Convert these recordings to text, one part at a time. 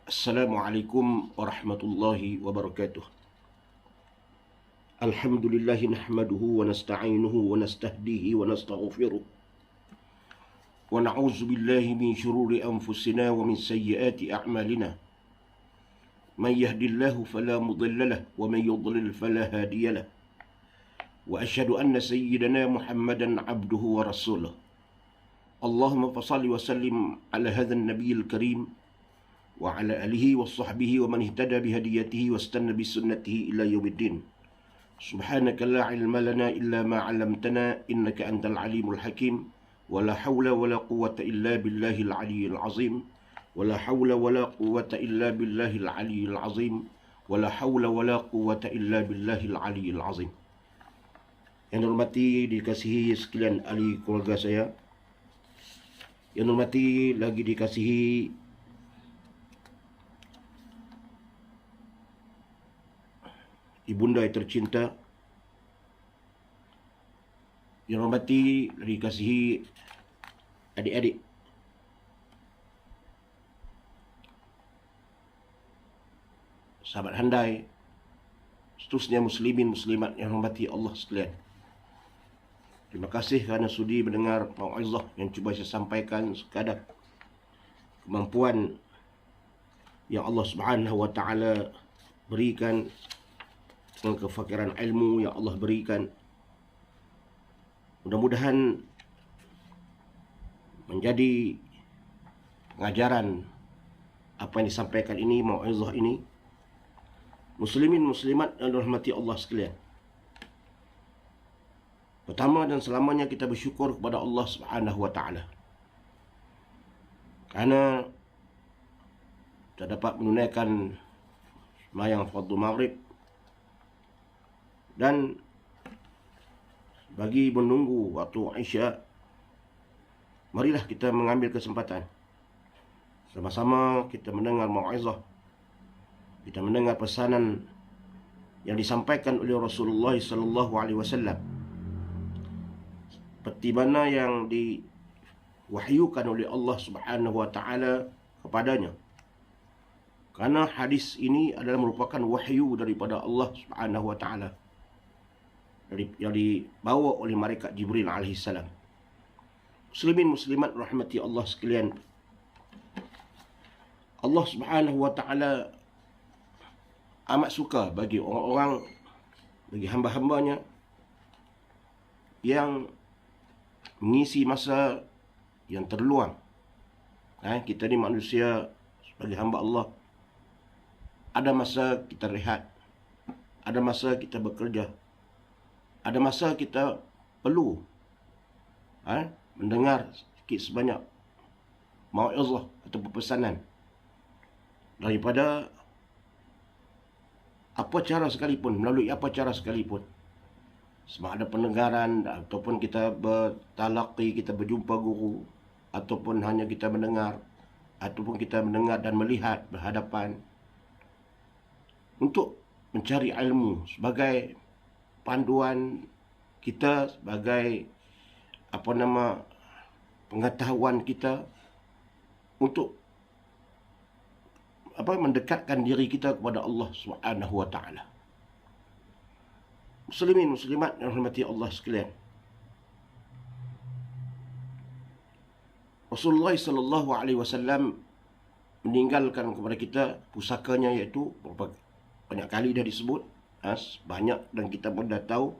Assalamualaikum warahmatullahi wabarakatuh. Alhamdulillah nahmaduhu wa nasta'inuhu wa nastahdihi wa nastaghfiruh. Wa na'udzu billahi min shururi anfusina wa min sayyiati a'malina. Man yahdihillahu fala mudilla lahu wa man yudlil fala hadiya lahu. Wa asyhadu anna sayyidana Muhammadan 'abduhu wa rasuluh. Allahumma fashalli wa sallim ala hadzal nabiyil karim wa ala alihi wa sahbihi wa man ihtada bihadiyatihi wa istanna bisunnatihi ila yaumiddin. Subhanaka la ilma lana illa ma 'allamtana innaka antal alimul hakim. Wa la hawla wa la quwwata illa billahil aliyyil azim. Wa la hawla wa la quwwata illa billahil aliyyil azim. Wa la hawla wa la quwwata illa billahil aliyyil azim. Yang dihormati, dikasihi sekalian ahli keluarga saya, yang dihormati lagi dikasihi ibunda yang tercinta, yang hormati, dikasihi adik-adik, sahabat handai, seterusnya muslimin muslimat yang hormati Allah sekalian. Terima kasih kerana sudi mendengar mau'izah yang cuba saya sampaikan sekadar kemampuan yang Allah Subhanahu wa taala berikan, dengan kefakiran ilmu yang Allah berikan. Mudah-mudahan menjadi pengajaran apa yang disampaikan ini, mau'izah ini, muslimin muslimat yang dirahmati Allah sekalian. Pertama dan selamanya kita bersyukur kepada Allah Subhanahu wa taala kerana kita dapat menunaikan sembahyang fardhu maghrib, dan bagi menunggu waktu Isya, marilah kita mengambil kesempatan sama-sama kita mendengar mau'izah, kita mendengar pesanan yang disampaikan oleh Rasulullah sallallahu alaihi wasallam, seperti mana yang diwahyukan oleh Allah Subhanahu wa taala kepadanya. Karena hadis ini adalah merupakan wahyu daripada Allah Subhanahu wa taala, yang dibawa oleh malaikat Jibril alaihissalam. Muslimin muslimat rahmati Allah sekalian, Allah Subhanahu wa taala amat suka bagi orang-orang, bagi hamba-hambanya yang mengisi masa yang terluang. Kita ni manusia sebagai hamba Allah, ada masa kita rehat, ada masa kita bekerja, ada masa kita perlu mendengar sikit sebanyak mau'izah atau pesanan daripada apa cara sekalipun, melalui apa cara sekalipun, sama ada pendengaran ataupun kita bertalaqi, kita berjumpa guru, ataupun hanya kita mendengar, ataupun kita mendengar dan melihat berhadapan, untuk mencari ilmu sebagai panduan kita, sebagai pengetahuan kita untuk mendekatkan diri kita kepada Allah Subhanahu wa taala. Muslimin muslimat yang hormati Allah sekalian, Rasulullah sallallahu alaihi wasallam meninggalkan kepada kita pusakanya, iaitu banyak kali dah disebut, banyak, dan kita pun dah tahu,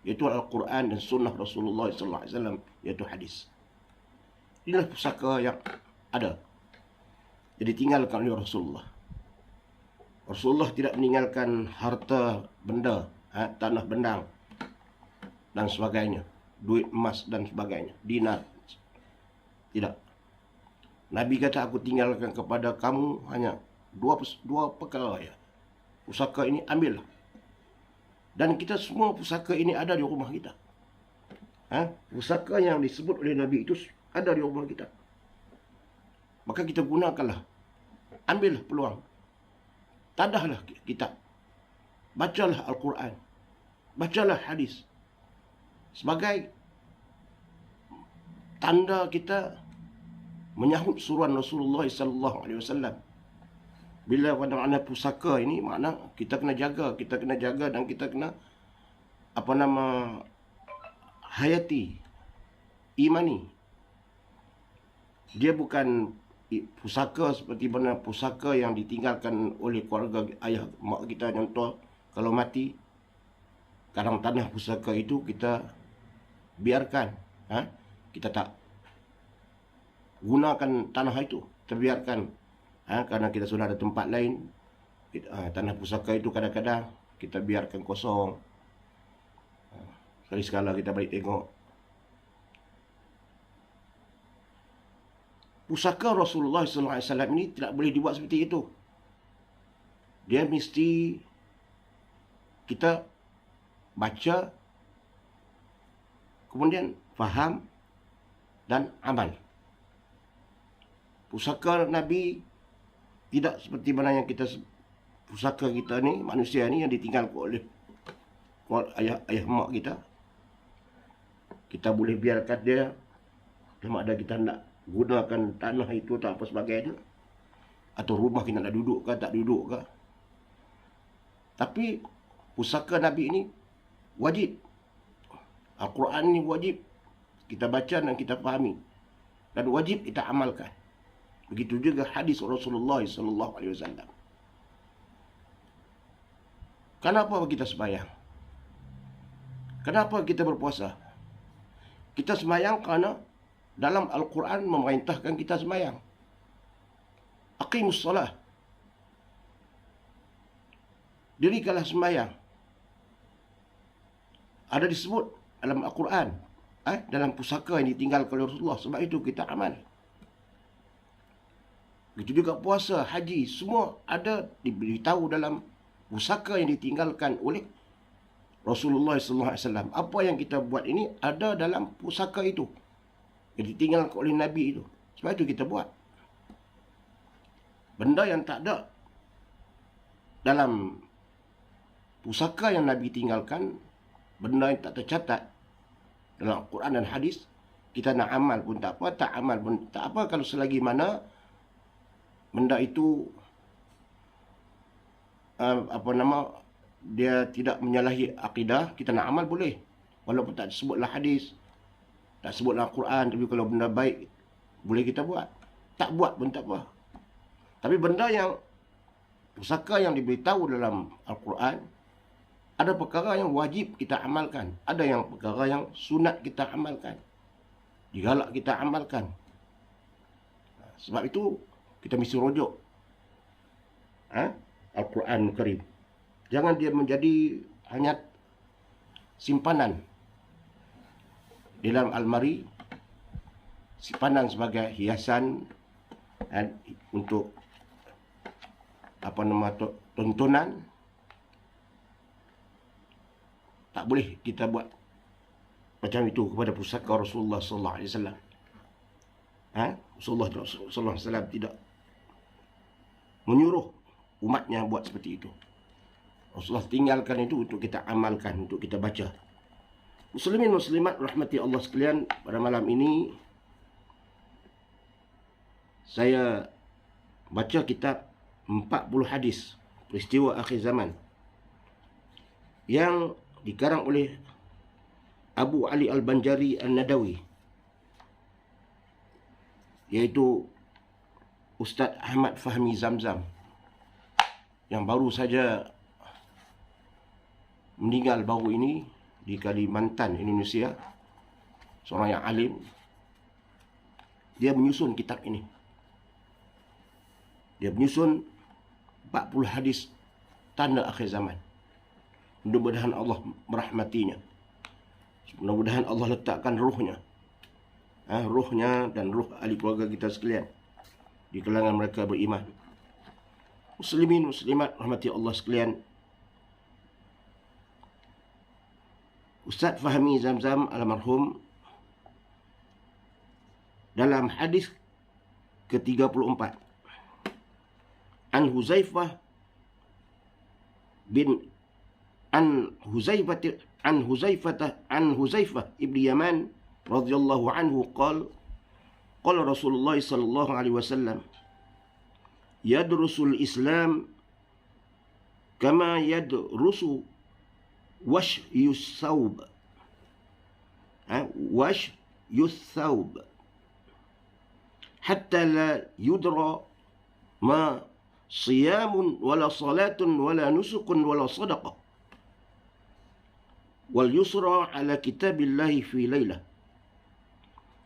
iaitu Al-Quran dan Sunnah Rasulullah sallallahu alaihi wasallam, iaitu hadis. Inilah pusaka yang ada, jadi tinggalkan oleh Rasulullah. Rasulullah tidak meninggalkan harta benda, tanah bendang dan sebagainya, duit emas dan sebagainya, dinar. Tidak. Nabi kata, aku tinggalkan kepada kamu hanya dua perkara ya. Pusaka ini ambillah. Dan kita semua pusaka ini ada di rumah kita. Pusaka yang disebut oleh Nabi itu ada di rumah kita. Maka kita gunakanlah. Ambillah peluang. Tadahlah kitab. Bacalah Al-Quran. Bacalah hadis. Sebagai tanda kita menyahut suruhan Rasulullah sallallahu alaihi wasallam Bila pada makna pusaka ini, makna kita kena jaga, dan kita kena hayati, imani. Dia bukan pusaka seperti mana pusaka yang ditinggalkan oleh keluarga ayah mak kita. Contoh, kalau mati, kadang tanah pusaka itu kita biarkan, kita tak gunakan tanah itu, kita biarkan, kerana kita sudah ada tempat lain. Tanah pusaka itu kadang-kadang kita biarkan kosong. Sekali-sekala kita balik tengok. Pusaka Rasulullah SAW ini tidak boleh dibuat seperti itu. Dia mesti kita baca, kemudian faham dan amal. Pusaka Nabi tidak seperti mana yang pusaka kita ni, manusia ni yang ditinggalkan oleh ayah mak kita. Kita boleh biarkan dia, sama ada kita nak gunakan tanah itu atau apa sebagainya, atau rumah kita nak duduk ke tak duduk ke. Tapi pusaka Nabi ini wajib. Al-Quran ini wajib kita baca dan kita fahami, dan wajib kita amalkan. Begitu juga hadis Rasulullah SAW. Kenapa kita sembahyang? Kenapa kita berpuasa? Kita sembahyang kerana dalam Al-Quran memerintahkan kita sembahyang. Aqimus salah. Dirikanlah sembahyang. Ada disebut dalam Al-Quran, dalam pusaka yang ditinggalkan oleh Rasulullah. Sebab itu kita amal. Begitu juga puasa, haji, semua ada diberitahu dalam pusaka yang ditinggalkan oleh Rasulullah SAW. Apa yang kita buat ini ada dalam pusaka itu yang ditinggalkan oleh Nabi itu. Sebab itu kita buat. Benda yang tak ada dalam pusaka yang Nabi tinggalkan, benda yang tak tercatat dalam Al-Quran dan hadis, kita nak amal pun tak apa, tak amal pun tak apa, kalau selagi mana benda itu dia tidak menyalahi akidah, kita nak amal boleh. Walaupun tak sebutlah hadis, tak sebutlah Al-Quran, tapi kalau benda baik boleh kita buat. Tak buat pun tak apa. Tapi benda yang pusaka yang diberitahu dalam Al-Quran, ada perkara yang wajib kita amalkan, ada yang perkara yang sunat kita amalkan, digalak kita amalkan. Sebab itu kita mesti rujuk Al-Quran Karim. Jangan dia menjadi hanya simpanan di dalam almari, simpanan sebagai hiasan untuk tontonan. Tak boleh kita buat macam itu kepada pusaka Rasulullah SAW. Rasulullah SAW tidak menyuruh umatnya buat seperti itu. Rasulullah tinggalkan itu untuk kita amalkan, untuk kita baca. Muslimin muslimat rahmati Allah sekalian, pada malam ini saya baca kitab 40 hadis peristiwa akhir zaman yang dikarang oleh Abu Ali Al-Banjari Al-Nadawi, iaitu Ustaz Ahmad Fahmi Zamzam, yang baru saja meninggal baru ini di Kalimantan, Indonesia. Seorang yang alim. Dia menyusun kitab ini. Dia menyusun 40 hadis tanda akhir zaman. Mudah-mudahan Allah merahmatinya. Mudah-mudahan Allah letakkan ruhnya, ruhnya dan ruh ahli keluarga kita sekalian di kalangan mereka beriman. Muslimin muslimat rahmati Allah sekalian, Ustaz Fahmi Zamzam almarhum dalam hadis ke-34 an Huzaifah ibn Yaman radhiyallahu anhu qala Rasulullah sallallahu alaihi wasallam yadrusul Islam kama yadrusu washyus thawb. Washyus thawb hatta la yudra ma siyamun wala salatun wala nusukun wala sadaqah wal yusra ala kitabillahi fi laylah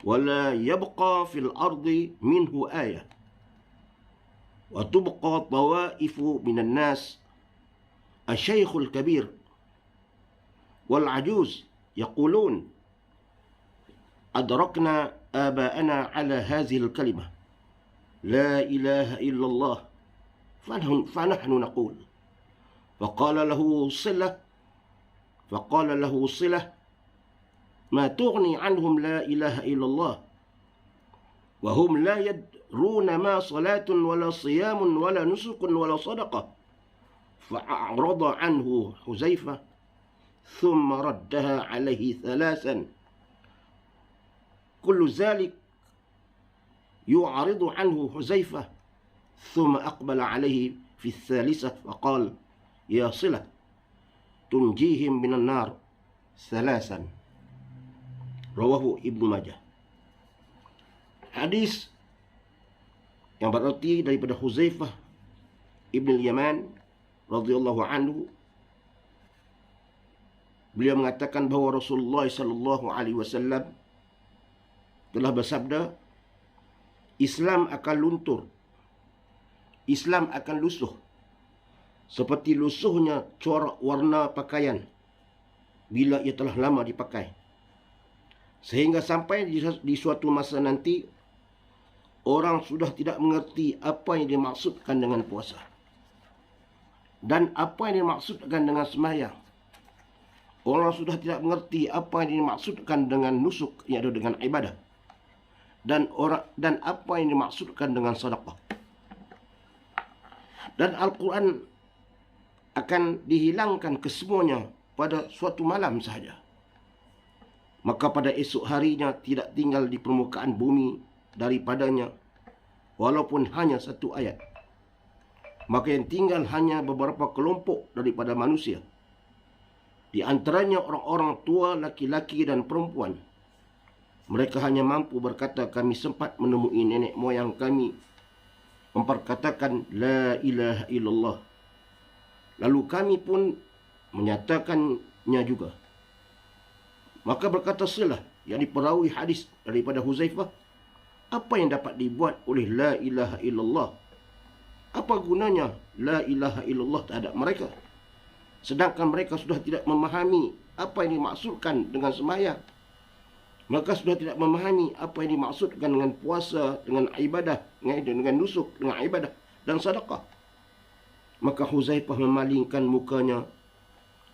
wala yabqa fil ardi minhu ayah wa tubqa tawaifu minan nas asyaikhul kabir wal ajuz yaqulun adrakna aba'ana ala hadhihi al-kalimah la ilaha illallah fanahnu naqul faqala lahu silah ما تغني عنهم لا إله إلا الله وهم لا يدرون ما صلاة ولا صيام ولا نسك ولا صدقة فأعرض عنه حذيفة ثم ردها عليه ثلاثا كل ذلك يعرض عنه حذيفة ثم أقبل عليه في الثالثة فقال يا صلة تنجيهم من النار ثلاثا. Rawahu Ibnu Majah. Hadis yang berarti daripada Huzaifah Ibn Yaman radhiyallahu anhu, beliau mengatakan bahawa Rasulullah sallallahu alaihi wasallam telah bersabda, Islam akan luntur, Islam akan lusuh seperti lusuhnya corak warna pakaian bila ia telah lama dipakai. Sehingga sampai di suatu masa nanti, orang sudah tidak mengerti apa yang dimaksudkan dengan puasa dan apa yang dimaksudkan dengan sembahyang. Orang sudah tidak mengerti apa yang dimaksudkan dengan nusuk, iaitu dengan ibadah, dan apa yang dimaksudkan dengan sedekah. Dan Al-Quran akan dihilangkan kesemuanya pada suatu malam sahaja. Maka pada esok harinya tidak tinggal di permukaan bumi daripadanya walaupun hanya satu ayat. Maka yang tinggal hanya beberapa kelompok daripada manusia, di antaranya orang-orang tua, laki-laki dan perempuan. Mereka hanya mampu berkata, kami sempat menemui nenek moyang kami memperkatakan la ilaha illallah, lalu kami pun menyatakannya juga. Maka berkata Silah, yang diperawi hadis daripada Huzaifah, apa yang dapat dibuat oleh la ilaha illallah? Apa gunanya la ilaha illallah terhadap mereka? Sedangkan mereka sudah tidak memahami apa yang dimaksudkan dengan sembahyang. Mereka sudah tidak memahami apa yang dimaksudkan dengan puasa, dengan ibadah, dengan nusuk, dengan ibadah dan sedekah. Maka Huzaifah memalingkan mukanya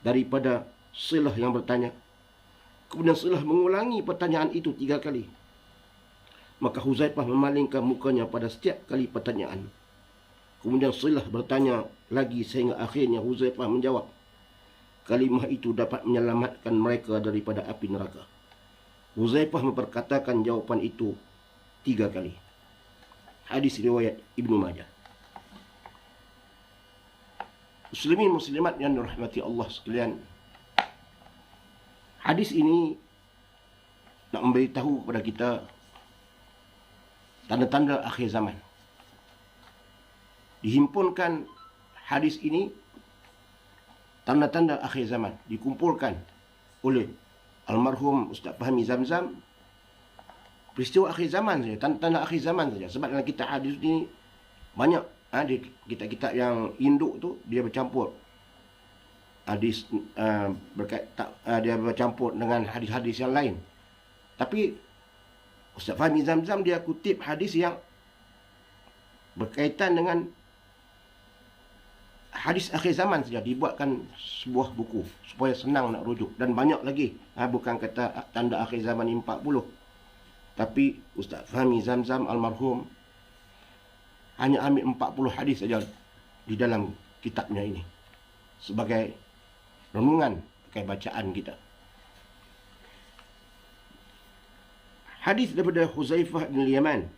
daripada Silah yang bertanya. Kemudian Silah mengulangi pertanyaan itu 3 kali. Maka Huzaifah memalingkan mukanya pada setiap kali pertanyaan. Kemudian Silah bertanya lagi sehingga akhirnya Huzaifah menjawab. Kalimah itu dapat menyelamatkan mereka daripada api neraka. Huzaifah memperkatakan jawapan itu 3 kali. Hadis riwayat Ibnu Majah. Muslimin muslimat yang dirahmati Allah sekalian, hadis ini nak memberitahu kepada kita tanda-tanda akhir zaman. Dihimpunkan hadis ini, tanda-tanda akhir zaman, dikumpulkan oleh almarhum Ustaz Fahmi Zamzam. Peristiwa akhir zaman saja, tanda-tanda akhir zaman saja. Sebab dalam kitab hadis ini banyak, di kitab-kitab yang induk tu dia bercampur hadis, dia bercampur dengan hadis-hadis yang lain. Tapi Ustaz Fahmi Zamzam dia kutip hadis yang berkaitan dengan hadis akhir zaman saja, dibuatkan sebuah buku supaya senang nak rujuk. Dan banyak lagi, bukan kata tanda akhir zaman 40, tapi Ustaz Fahmi Zamzam almarhum hanya ambil 40 hadis saja di dalam kitabnya ini sebagai renungan, sebagai bacaan kita. Hadis daripada Huzaifah bin Yaman.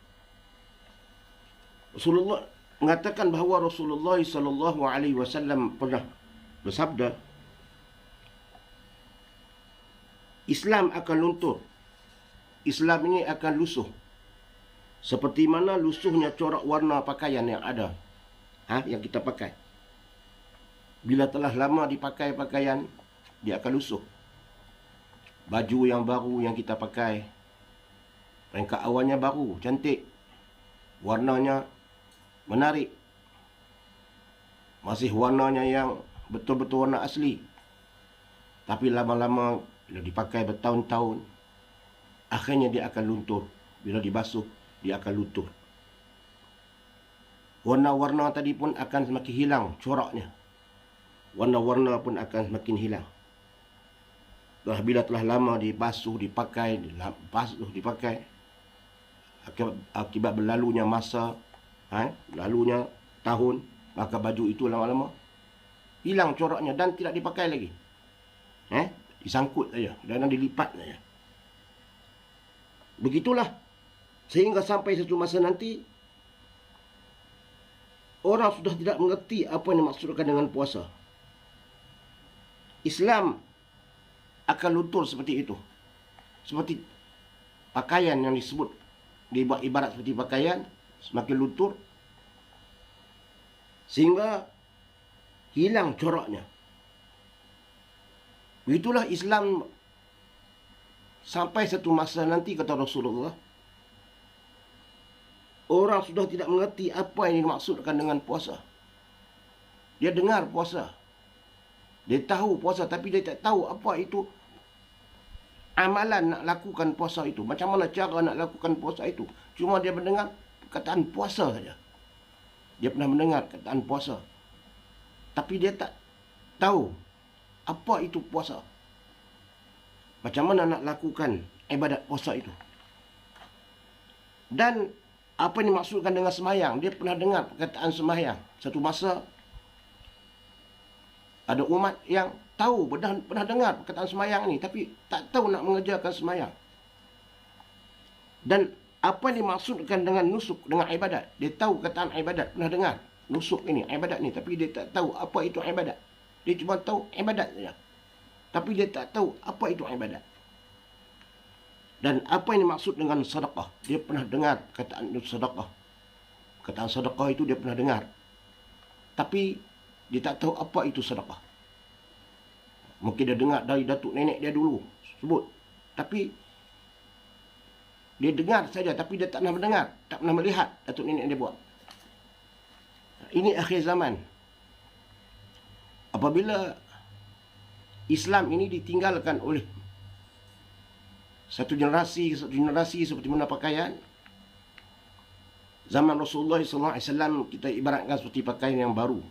Rasulullah mengatakan bahawa Rasulullah sallallahu alaihi wasallam pernah bersabda, Islam akan luntur. Islam ini akan lusuh. Seperti mana lusuhnya corak warna pakaian yang ada. Yang kita pakai. Bila telah lama dipakai pakaian, dia akan lusuh. Baju yang baru yang kita pakai, rangka awalnya baru, cantik. Warnanya menarik. Masih warnanya yang betul-betul warna asli. Tapi lama-lama bila dipakai bertahun-tahun, akhirnya dia akan luntur. Bila dibasuh, dia akan luntur. Warna-warna tadi pun akan semakin hilang coraknya. Warna-warna pun akan semakin hilang. Bila telah lama dibasuh, dipakai, akibat berlalunya masa, lalunya tahun, maka baju itu lama-lama hilang coraknya dan tidak dipakai lagi. Disangkut saja dan dilipat saja. Begitulah sehingga sampai satu masa nanti orang sudah tidak mengerti apa yang dimaksudkan dengan puasa. Islam akan luntur seperti itu. Seperti pakaian yang disebut, dibuat ibarat seperti pakaian, semakin luntur sehingga hilang coraknya. Begitulah Islam sampai satu masa nanti, kata Rasulullah, orang sudah tidak mengerti apa yang dimaksudkan dengan puasa. Dia dengar puasa, dia tahu puasa, tapi dia tak tahu apa itu amalan nak lakukan puasa itu. Macam mana cara nak lakukan puasa itu. Cuma dia mendengar perkataan puasa saja. Dia pernah mendengar perkataan puasa, tapi dia tak tahu apa itu puasa. Macam mana nak lakukan ibadat puasa itu. Dan apa yang dimaksudkan dengan semayang. Dia pernah dengar perkataan semayang. Satu masa ada umat yang tahu, pernah dengar perkataan semayang ni, tapi tak tahu nak mengerjakan semayang. Dan apa yang dimaksudkan dengan nusuk, dengan ibadat. Dia tahu perkataan ibadat, pernah dengar nusuk ini, ibadat ni, tapi dia tak tahu apa itu ibadat. Dia cuma tahu ibadat saja, tapi dia tak tahu apa itu ibadat. Dan apa yang dimaksud dengan sedekah. Dia pernah dengar perkataan sedekah. Perkataan sedekah itu dia pernah dengar, tapi dia tak tahu apa itu sedekah. Mungkin dia dengar dari datuk nenek dia dulu sebut, tapi dia dengar saja, tapi dia tak pernah mendengar, tak pernah melihat datuk nenek dia buat. Ini akhir zaman. Apabila Islam ini ditinggalkan oleh satu generasi seperti mana pakaian. Zaman Rasulullah SAW kita ibaratkan seperti pakaian yang baru.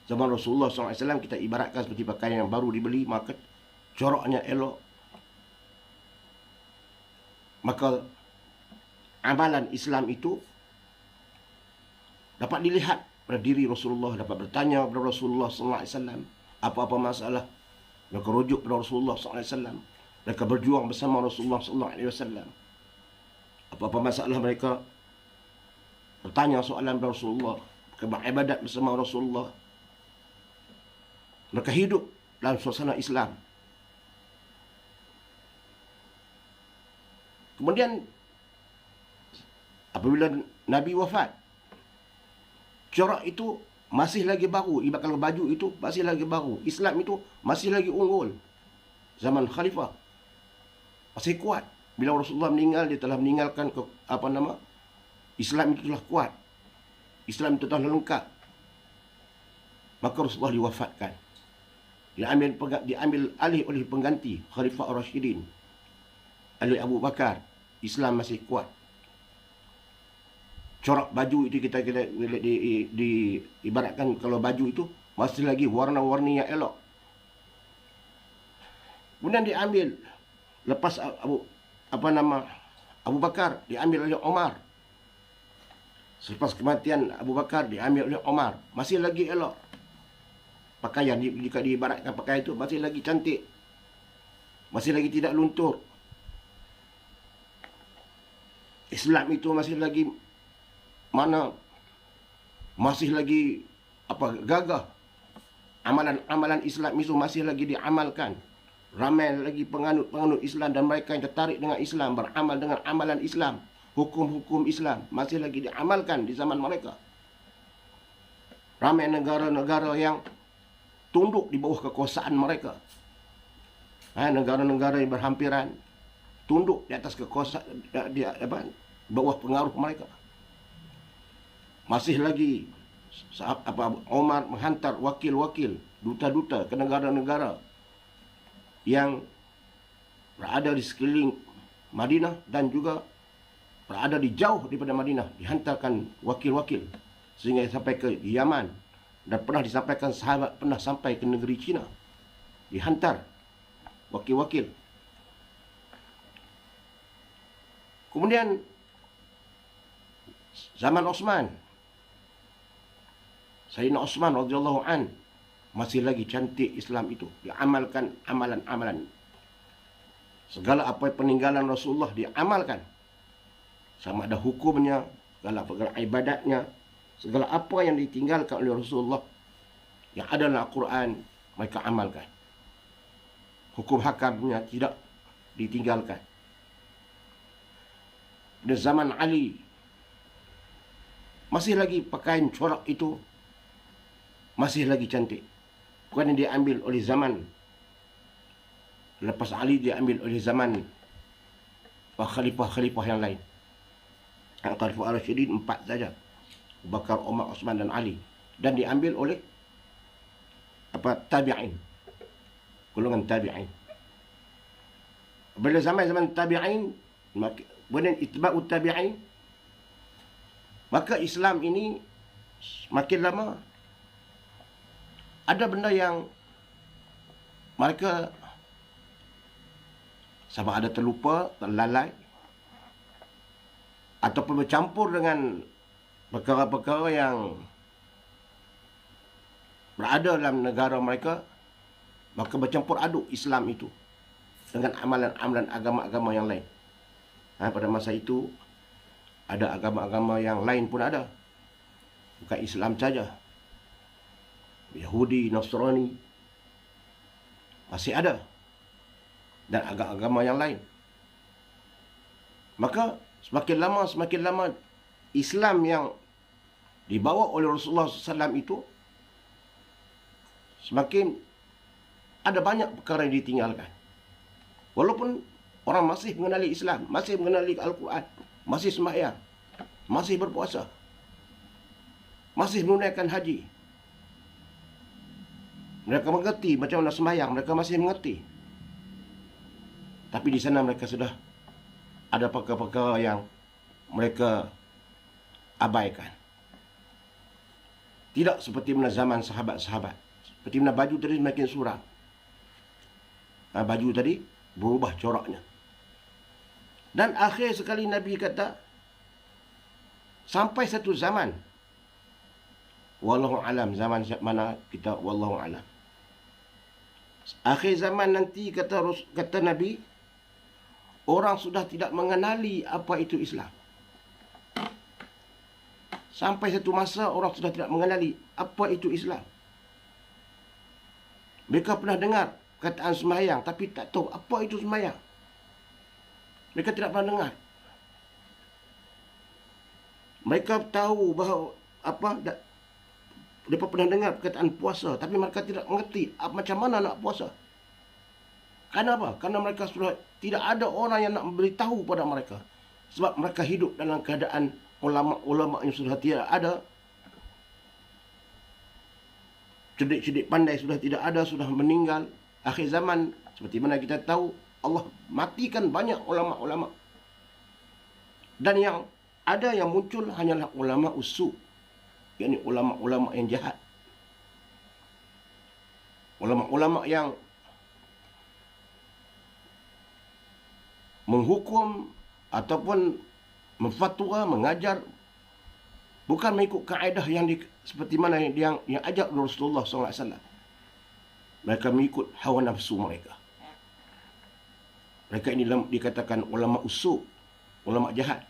Zaman Rasulullah SAW kita ibaratkan seperti pakaian yang baru dibeli, maka coraknya elok. Maka amalan Islam itu dapat dilihat pada diri Rasulullah, dapat bertanya kepada Rasulullah SAW apa-apa masalah. Mereka rujuk kepada Rasulullah SAW. Mereka berjuang bersama Rasulullah SAW. Apa-apa masalah mereka bertanya soalan kepada Rasulullah. Mereka beribadat bersama Rasulullah. Mereka hidup dalam suasana Islam. Kemudian apabila Nabi wafat, corak itu masih lagi baru. Ibarat kalau baju itu masih lagi baru. Islam itu masih lagi unggul. Zaman khalifah masih kuat. Bila Rasulullah meninggal, dia telah meninggalkan Islam itu telah kuat. Islam itu telah lengkap. Maka Rasulullah diwafatkan. Diambil alih oleh pengganti Khalifah Ar-Rashidin, oleh Abu Bakar. Islam masih kuat. Corak baju itu kita ibaratkan kalau baju itu masih lagi warna-warni yang elok. Kemudian diambil lepas Abu Bakar, diambil oleh Umar. Selepas kematian Abu Bakar, diambil oleh Umar. Masih lagi elok. Pakaian, jika diibaratkan pakaian itu masih lagi cantik, masih lagi tidak luntur. Islam itu masih lagi mana masih lagi gagah. Amalan-amalan Islam itu masih lagi diamalkan. Ramai lagi penganut-penganut Islam dan mereka yang tertarik dengan Islam, beramal dengan amalan Islam. Hukum-hukum Islam masih lagi diamalkan di zaman mereka. Ramai negara-negara yang tunduk di bawah kekuasaan mereka. Negara-negara yang berhampiran tunduk di atas kekuasaan, di bawah pengaruh mereka. Masih lagi Omar menghantar wakil-wakil, duta-duta ke negara-negara yang berada di sekeliling Madinah dan juga berada di jauh daripada Madinah. Dihantarkan wakil-wakil sehingga sampai ke Yaman, dan pernah disampaikan sahabat pernah sampai ke negeri China. Dihantar wakil-wakil. Kemudian zaman Osman, Sayyidina Osman radhiyallahu an, masih lagi cantik Islam itu, diamalkan amalan-amalan. Segala apa peninggalan Rasulullah diamalkan. Sama ada hukumnya, segala perkara ibadatnya, segala apa yang ditinggalkan oleh Rasulullah yang ada dalam Al-Quran, mereka amalkan. Hukum hakamnya tidak ditinggalkan. Di zaman Ali, masih lagi pakaian corak itu masih lagi cantik. Bukan yang diambil oleh zaman lepas Ali, diambil oleh zaman khalifah-khalifah yang lain. Khalifah Ar-Rasyidin 4 saja, Abu Bakar, Umar, Osman dan Ali, dan diambil oleh tabi'in, golongan tabi'in. Bila zaman tabi'in, kemudian itba'ut tabi'in, maka Islam ini makin lama ada benda yang mereka sama ada terlupa, terlalai, ataupun bercampur dengan perkara-perkara yang berada dalam negara mereka, maka bercampur aduk Islam itu dengan amalan-amalan agama-agama yang lain. Pada masa itu ada agama-agama yang lain pun ada, bukan Islam saja. Yahudi, Nasrani masih ada, dan agama-agama yang lain. Maka semakin lama Islam yang dibawa oleh Rasulullah SAW itu semakin ada banyak perkara yang ditinggalkan. Walaupun orang masih mengenali Islam, masih mengenali Al-Quran, masih sembahyang, masih berpuasa, masih menunaikan haji. Mereka mengerti macam mana sembahyang, mereka masih mengerti. Tapi di sana mereka sudah ada perkara-perkara yang mereka abaikan. Tidak seperti mana zaman sahabat-sahabat. Seperti mana baju tadi semakin suram. Baju tadi berubah coraknya. Dan akhir sekali Nabi kata, sampai satu zaman, wallahu alam, zaman mana kita wallahu alam. Akhir zaman nanti kata Nabi, orang sudah tidak mengenali apa itu Islam. Sampai satu masa orang sudah tidak mengenali apa itu Islam. Mereka pernah dengar kataan sembahyang, tapi tak tahu apa itu sembahyang. Mereka tidak pernah dengar. Mereka tahu bahawa mereka pernah dengar perkataan puasa, tapi mereka tidak mengerti macam mana nak puasa. Kenapa? Karena mereka sudah tidak ada orang yang nak memberitahu pada mereka. Sebab mereka hidup dalam keadaan ulama-ulama yang sudah tidak ada. Cerdik-cerdik pandai sudah tidak ada, sudah meninggal. Akhir zaman, seperti mana kita tahu, Allah matikan banyak ulama-ulama. Dan yang ada yang muncul hanyalah ulama usu', yakni ulama-ulama yang jahat. Ulama-ulama yang menghukum ataupun memfatwa, mengajar bukan mengikut kaedah yang seperti mana yang ajak Rasulullah SAW. Mereka mengikut hawa nafsu mereka. Mereka ini dikatakan ulama usu', ulama jahat.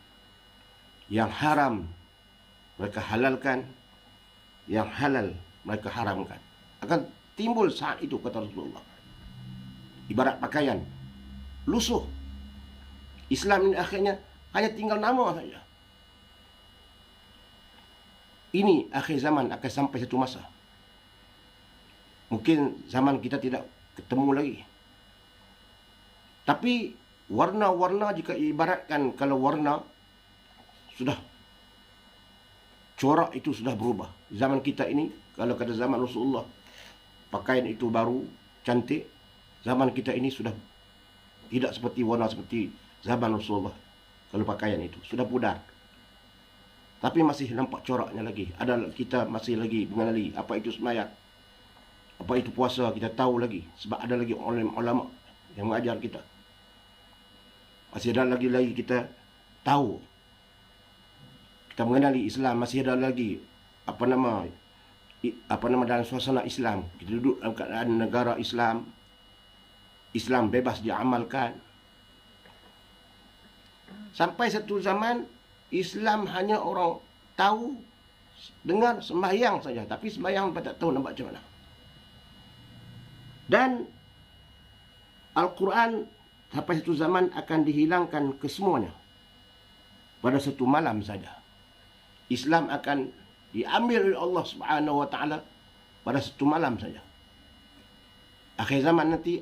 Yang haram mereka halalkan, yang halal mereka haramkan. Akan timbul saat itu, kata Rasulullah. Ibarat pakaian, lusuh. Islam ini akhirnya hanya tinggal nama saja. Ini akhir zaman akan sampai satu masa. Mungkin zaman kita tidak ketemu lagi. Tapi warna-warna jika ibaratkan, kalau warna sudah, corak itu sudah berubah. Zaman kita ini, kalau kata zaman Rasulullah, pakaian itu baru, cantik. Zaman kita ini sudah tidak seperti warna seperti zaman Rasulullah. Kalau pakaian itu sudah pudar, tapi masih nampak coraknya lagi. Kita masih lagi mengenali apa itu sembahyang, apa itu puasa, kita tahu lagi. Sebab ada lagi ulama yang mengajar kita. Masih ada lagi kita tahu, kita mengenali Islam. Masih ada lagi apa nama dalam suasana Islam. Kita duduk dalam keadaan negara Islam. Islam bebas diamalkan. Sampai satu zaman Islam hanya orang tahu, dengar sembahyang saja, tapi sembahyang tak tahu nak macam mana. Dan Al-Quran sampai satu zaman akan dihilangkan kesemuanya pada satu malam saja. Islam akan diambil oleh Allah Subhanahu wa taala pada satu malam saja. Akhir zaman nanti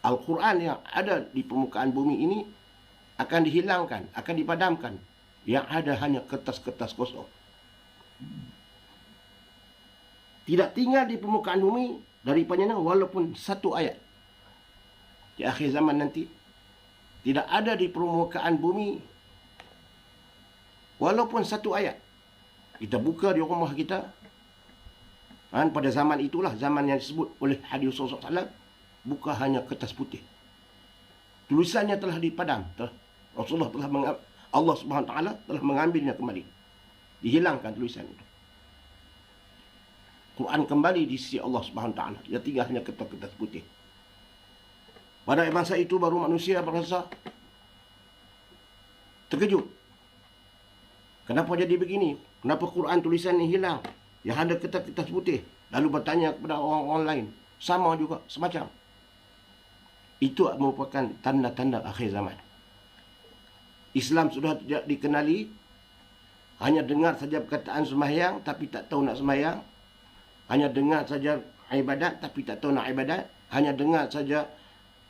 Al-Quran yang ada di permukaan bumi ini akan dihilangkan, akan dipadamkan. Yang ada hanya kertas-kertas kosong. Tidak tinggal di permukaan bumi daripadanya walaupun satu ayat. Di akhir zaman nanti tidak ada di permukaan bumi walaupun satu ayat. Kita buka di rumah kita, pada zaman itulah, zaman yang disebut oleh hadis Rasulullah SAW, buka hanya kertas putih. Tulisannya telah dipadam. Allah Subhanahu Wa Taala telah mengambilnya kembali. Dihilangkan tulisan itu. Quran kembali di sisi Allah Subhanahu Wa Taala. Dia tinggal hanya kertas-kertas putih. Pada masa itu baru manusia merasa terkejut. Kenapa jadi begini? Kenapa Quran tulisan ini hilang? Yang ada kertas-kertas putih. Lalu bertanya kepada orang-orang lain. Sama juga, semacam. Itu merupakan tanda-tanda akhir zaman. Islam sudah tidak dikenali. Hanya dengar saja perkataan sembahyang, tapi tak tahu nak sembahyang. Hanya dengar saja ibadat, tapi tak tahu nak ibadat. Hanya dengar saja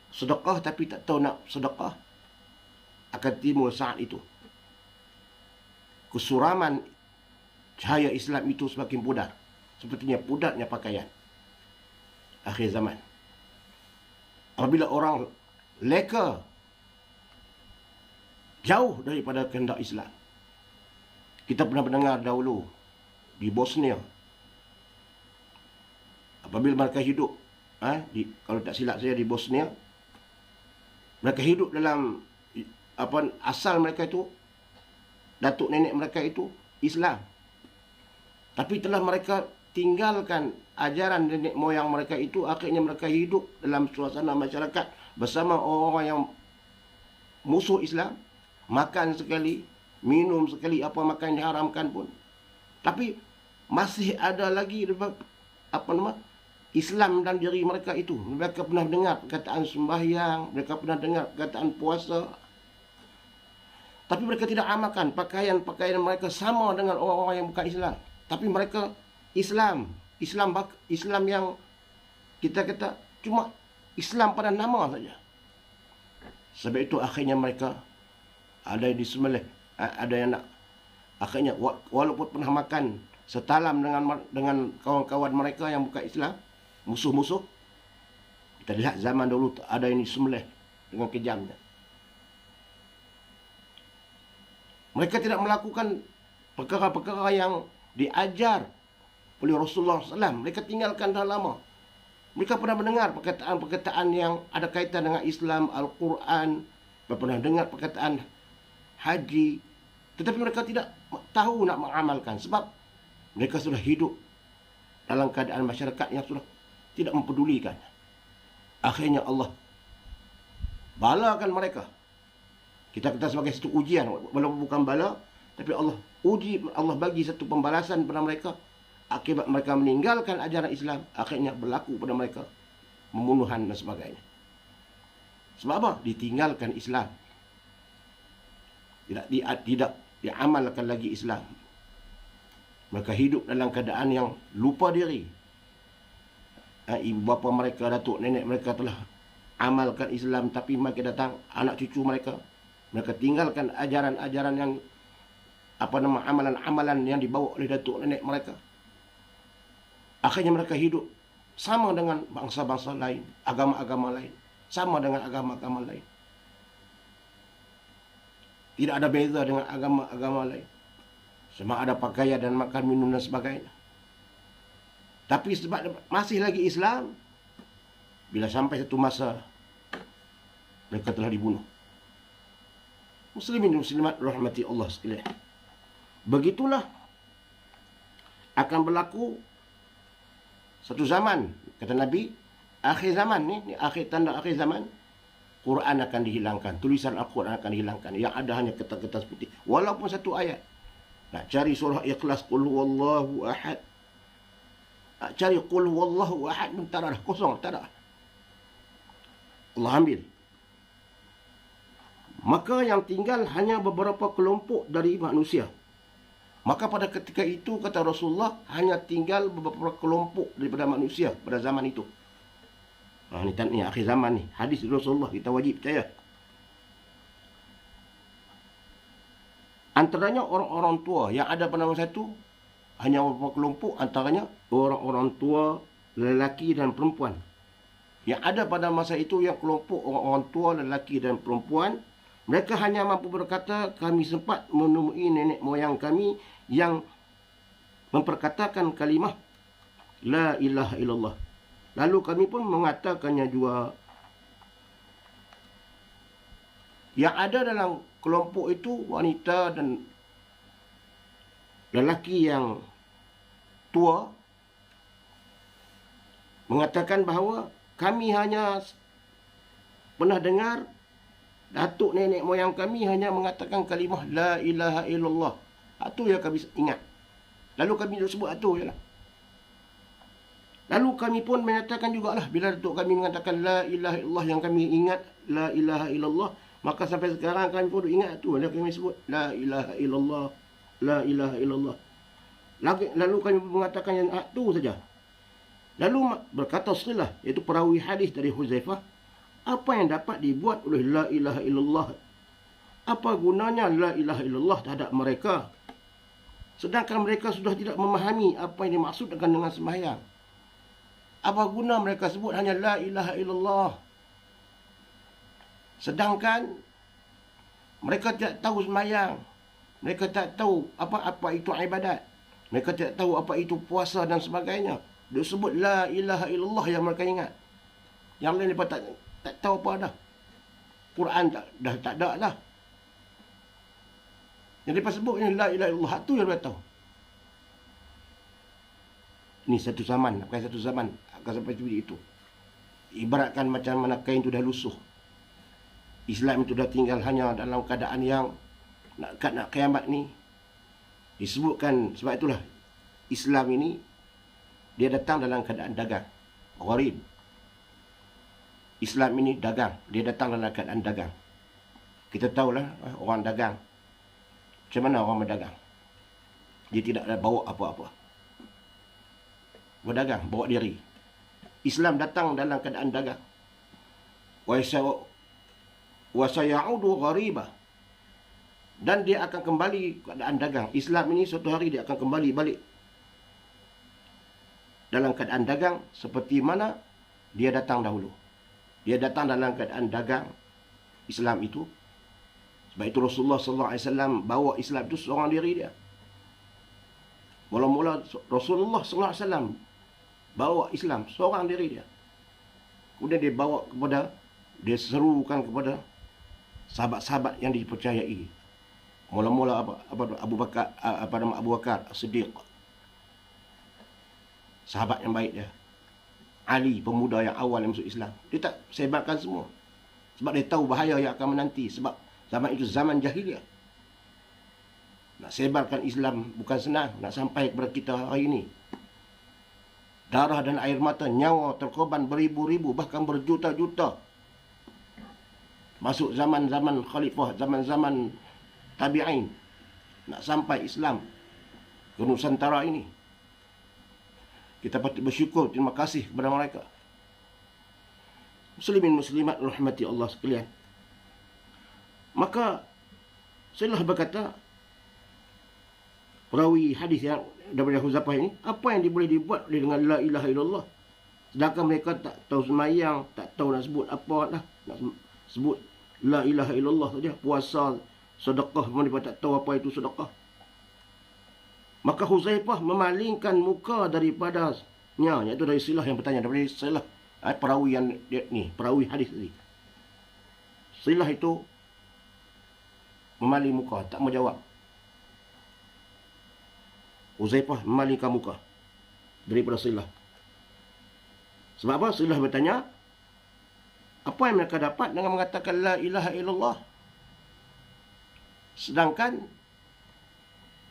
sedekah, tapi tak tahu nak sedekah. Akan timbul saat itu kesuraman cahaya Islam itu semakin pudar. Sepertinya pudarnya pakaian. Akhir zaman. Apabila orang leka jauh daripada kehendak Islam. Kita pernah mendengar dahulu di Bosnia, apabila mereka hidup, kalau tak silap saya di Bosnia, mereka hidup dalam asal mereka itu, datuk nenek mereka itu Islam. Tapi telah mereka tinggalkan ajaran nenek moyang mereka itu, akhirnya mereka hidup dalam suasana masyarakat bersama orang-orang yang musuh Islam. Makan sekali, minum sekali, apa makan yang diharamkan pun. Tapi masih ada lagi Islam dalam diri mereka itu. Mereka pernah dengar perkataan sembahyang, mereka pernah dengar perkataan puasa. Tapi mereka tidak amalkan. Pakaian mereka sama dengan orang-orang yang bukan Islam. Tapi mereka Islam yang kita kata cuma Islam pada nama saja. Sebab itu akhirnya mereka ada yang disembelih, ada yang nak, akhirnya walaupun pernah makan setalam dengan kawan-kawan mereka yang bukan Islam, musuh-musuh. Kita lihat zaman dulu ada yang disembelih dengan kejamnya. Mereka tidak melakukan perkara-perkara yang diajar oleh Rasulullah SAW. Mereka tinggalkan dah lama. Mereka pernah mendengar perkataan-perkataan yang ada kaitan dengan Islam, Al-Quran. Mereka pernah dengar perkataan haji. Tetapi mereka tidak tahu nak mengamalkan. Sebab mereka sudah hidup dalam keadaan masyarakat yang sudah tidak mempedulikan. Akhirnya Allah balakan mereka. Kita kata sebagai satu ujian. Walaupun bukan bala, tapi Allah uji, Allah bagi satu pembalasan kepada mereka. akibat mereka meninggalkan ajaran Islam, akhirnya berlaku pada mereka pembunuhan dan sebagainya. Sebab apa? Ditinggalkan Islam. Tidak diamalkan lagi Islam. Mereka hidup dalam keadaan yang lupa diri. Ibu bapa mereka, datuk nenek mereka telah amalkan Islam, tapi makin datang anak cucu mereka, mereka tinggalkan ajaran-ajaran yang amalan-amalan yang dibawa oleh datuk nenek mereka. Akhirnya mereka hidup sama dengan bangsa-bangsa lain, agama-agama lain, sama dengan agama-agama lain. Tidak ada beza dengan agama-agama lain. Sama ada pakaian dan makan minum dan sebagainya. Tapi sebab masih lagi Islam, bila sampai satu masa mereka telah dibunuh. Muslimin dan muslimat rahmati Allah sekalian. Begitulah akan berlaku satu zaman, kata Nabi, akhir zaman ni akhir tanda akhir zaman, Quran akan dihilangkan, tulisan Al-Quran akan dihilangkan. Yang ada hanya kertas-kertas putih, walaupun satu ayat. Nak cari surah Ikhlas, Qul huwallahu ahad. Nak cari Qul huwallahu ahad pun tak ada, kosong, tak ada. Allah ambil. Maka yang tinggal hanya beberapa kelompok dari manusia. Maka pada ketika itu, kata Rasulullah, hanya tinggal beberapa kelompok daripada manusia pada zaman itu. Ini akhir zaman ni. Hadis Rasulullah, kita wajib percaya. Antaranya orang-orang tua yang ada pada masa itu, hanya beberapa kelompok, antaranya orang-orang tua, lelaki dan perempuan. Yang ada pada masa itu, yang kelompok orang-orang tua, lelaki dan perempuan, mereka hanya mampu berkata, kami sempat menemui nenek moyang kami yang memperkatakan kalimah La ilaha illallah. Lalu kami pun mengatakannya juga. Yang ada dalam kelompok itu wanita dan lelaki yang tua mengatakan bahawa kami hanya pernah dengar datuk nenek moyang kami hanya mengatakan kalimah La ilaha illallah. Itu yang kami ingat. Lalu kami sebut itu je lah. Lalu kami pun menyatakan jugalah, bila datuk kami mengatakan La ilaha illallah, yang kami ingat La ilaha illallah, maka sampai sekarang kami pun ingat tu. Lalu kami sebut La ilaha illallah, La ilaha illallah. Lalu kami mengatakan yang itu saja. Lalu berkata Rasulullah, iaitu perawi hadis dari Huzaifah, apa yang dapat dibuat oleh La ilaha illallah? Apa gunanya La ilaha illallah terhadap mereka? Sedangkan mereka sudah tidak memahami apa yang dimaksudkan dengan sembahyang. Apa guna mereka sebut hanya La ilaha illallah? Sedangkan mereka tidak tahu sembahyang. Mereka tak tahu apa itu ibadat. Mereka tidak tahu apa itu puasa dan sebagainya. Dia sebut La ilaha illallah yang mereka ingat. Yang lain mereka tak tahu apa dah. Quran dah tak ada dah. Yang mereka sebut ni La ilaha illallah, itu yang mereka tahu. Ini satu zaman, bukan satu zaman. Akan sampai seperti itu. Ibaratkan macam mana kain itu dah lusuh. Islam itu dah tinggal hanya dalam keadaan yang nak kiamat ni. Disebutkan, sebab itulah Islam ini dia datang dalam keadaan dagang, gharib. Islam ini dagang, dia datang dalam keadaan dagang. Kita tahulah orang dagang. Macam mana orang berdagang? Dia tidak ada bawa apa-apa. Berdagang, bawa diri. Islam datang dalam keadaan dagang. Wa sayaudu gharibah. Dan dia akan kembali keadaan dagang. Islam ini suatu hari dia akan kembali balik dalam keadaan dagang seperti mana dia datang dahulu. Dia datang dalam keadaan dagang Islam itu. Sebab itu Rasulullah SAW bawa Islam itu seorang diri dia. Mula-mula Rasulullah SAW bawa Islam seorang diri dia. Kemudian dia bawa kepada, dia serukan kepada sahabat-sahabat yang dipercayai. Mula-mula Abu Bakar, Abu Bakar As-Siddiq, sahabat yang baik dia. Ali, pemuda yang awal yang masuk Islam. Dia tak sebarkan semua. Sebab dia tahu bahaya yang akan menanti. Sebab zaman itu zaman jahiliah. Nak sebarkan Islam bukan senang. Nak sampai kepada kita hari ini. Darah dan air mata, nyawa terkorban beribu-ribu, bahkan berjuta-juta. Masuk zaman-zaman khalifah, zaman-zaman tabi'in. Nak sampai Islam ke Nusantara ini. Kita patut bersyukur, terima kasih kepada mereka. Muslimin muslimat rahmati Allah sekalian. Maka Sayyidina berkata, perawi hadis yang daripada Huzaifah ini, apa yang boleh dibuat dengan la ilaha illallah? Sedangkan mereka tak tahu semayang, tak tahu nak sebut apa lah, nak sebut la ilaha illallah saja, puasa, sedekah, mereka tak tahu apa itu sedekah. Maka Huzaifah memalingkan muka daripadanya, iaitu dari Silah yang bertanya, daripada Silah perawi yang ni, perawi hadis tadi. Silah itu memalingkan muka, tak mau jawab. Huzaifah memalingkan muka daripada Silah. Sebab apa? Silah bertanya, apa yang mereka dapat dengan mengatakan la ilaha illallah? Sedangkan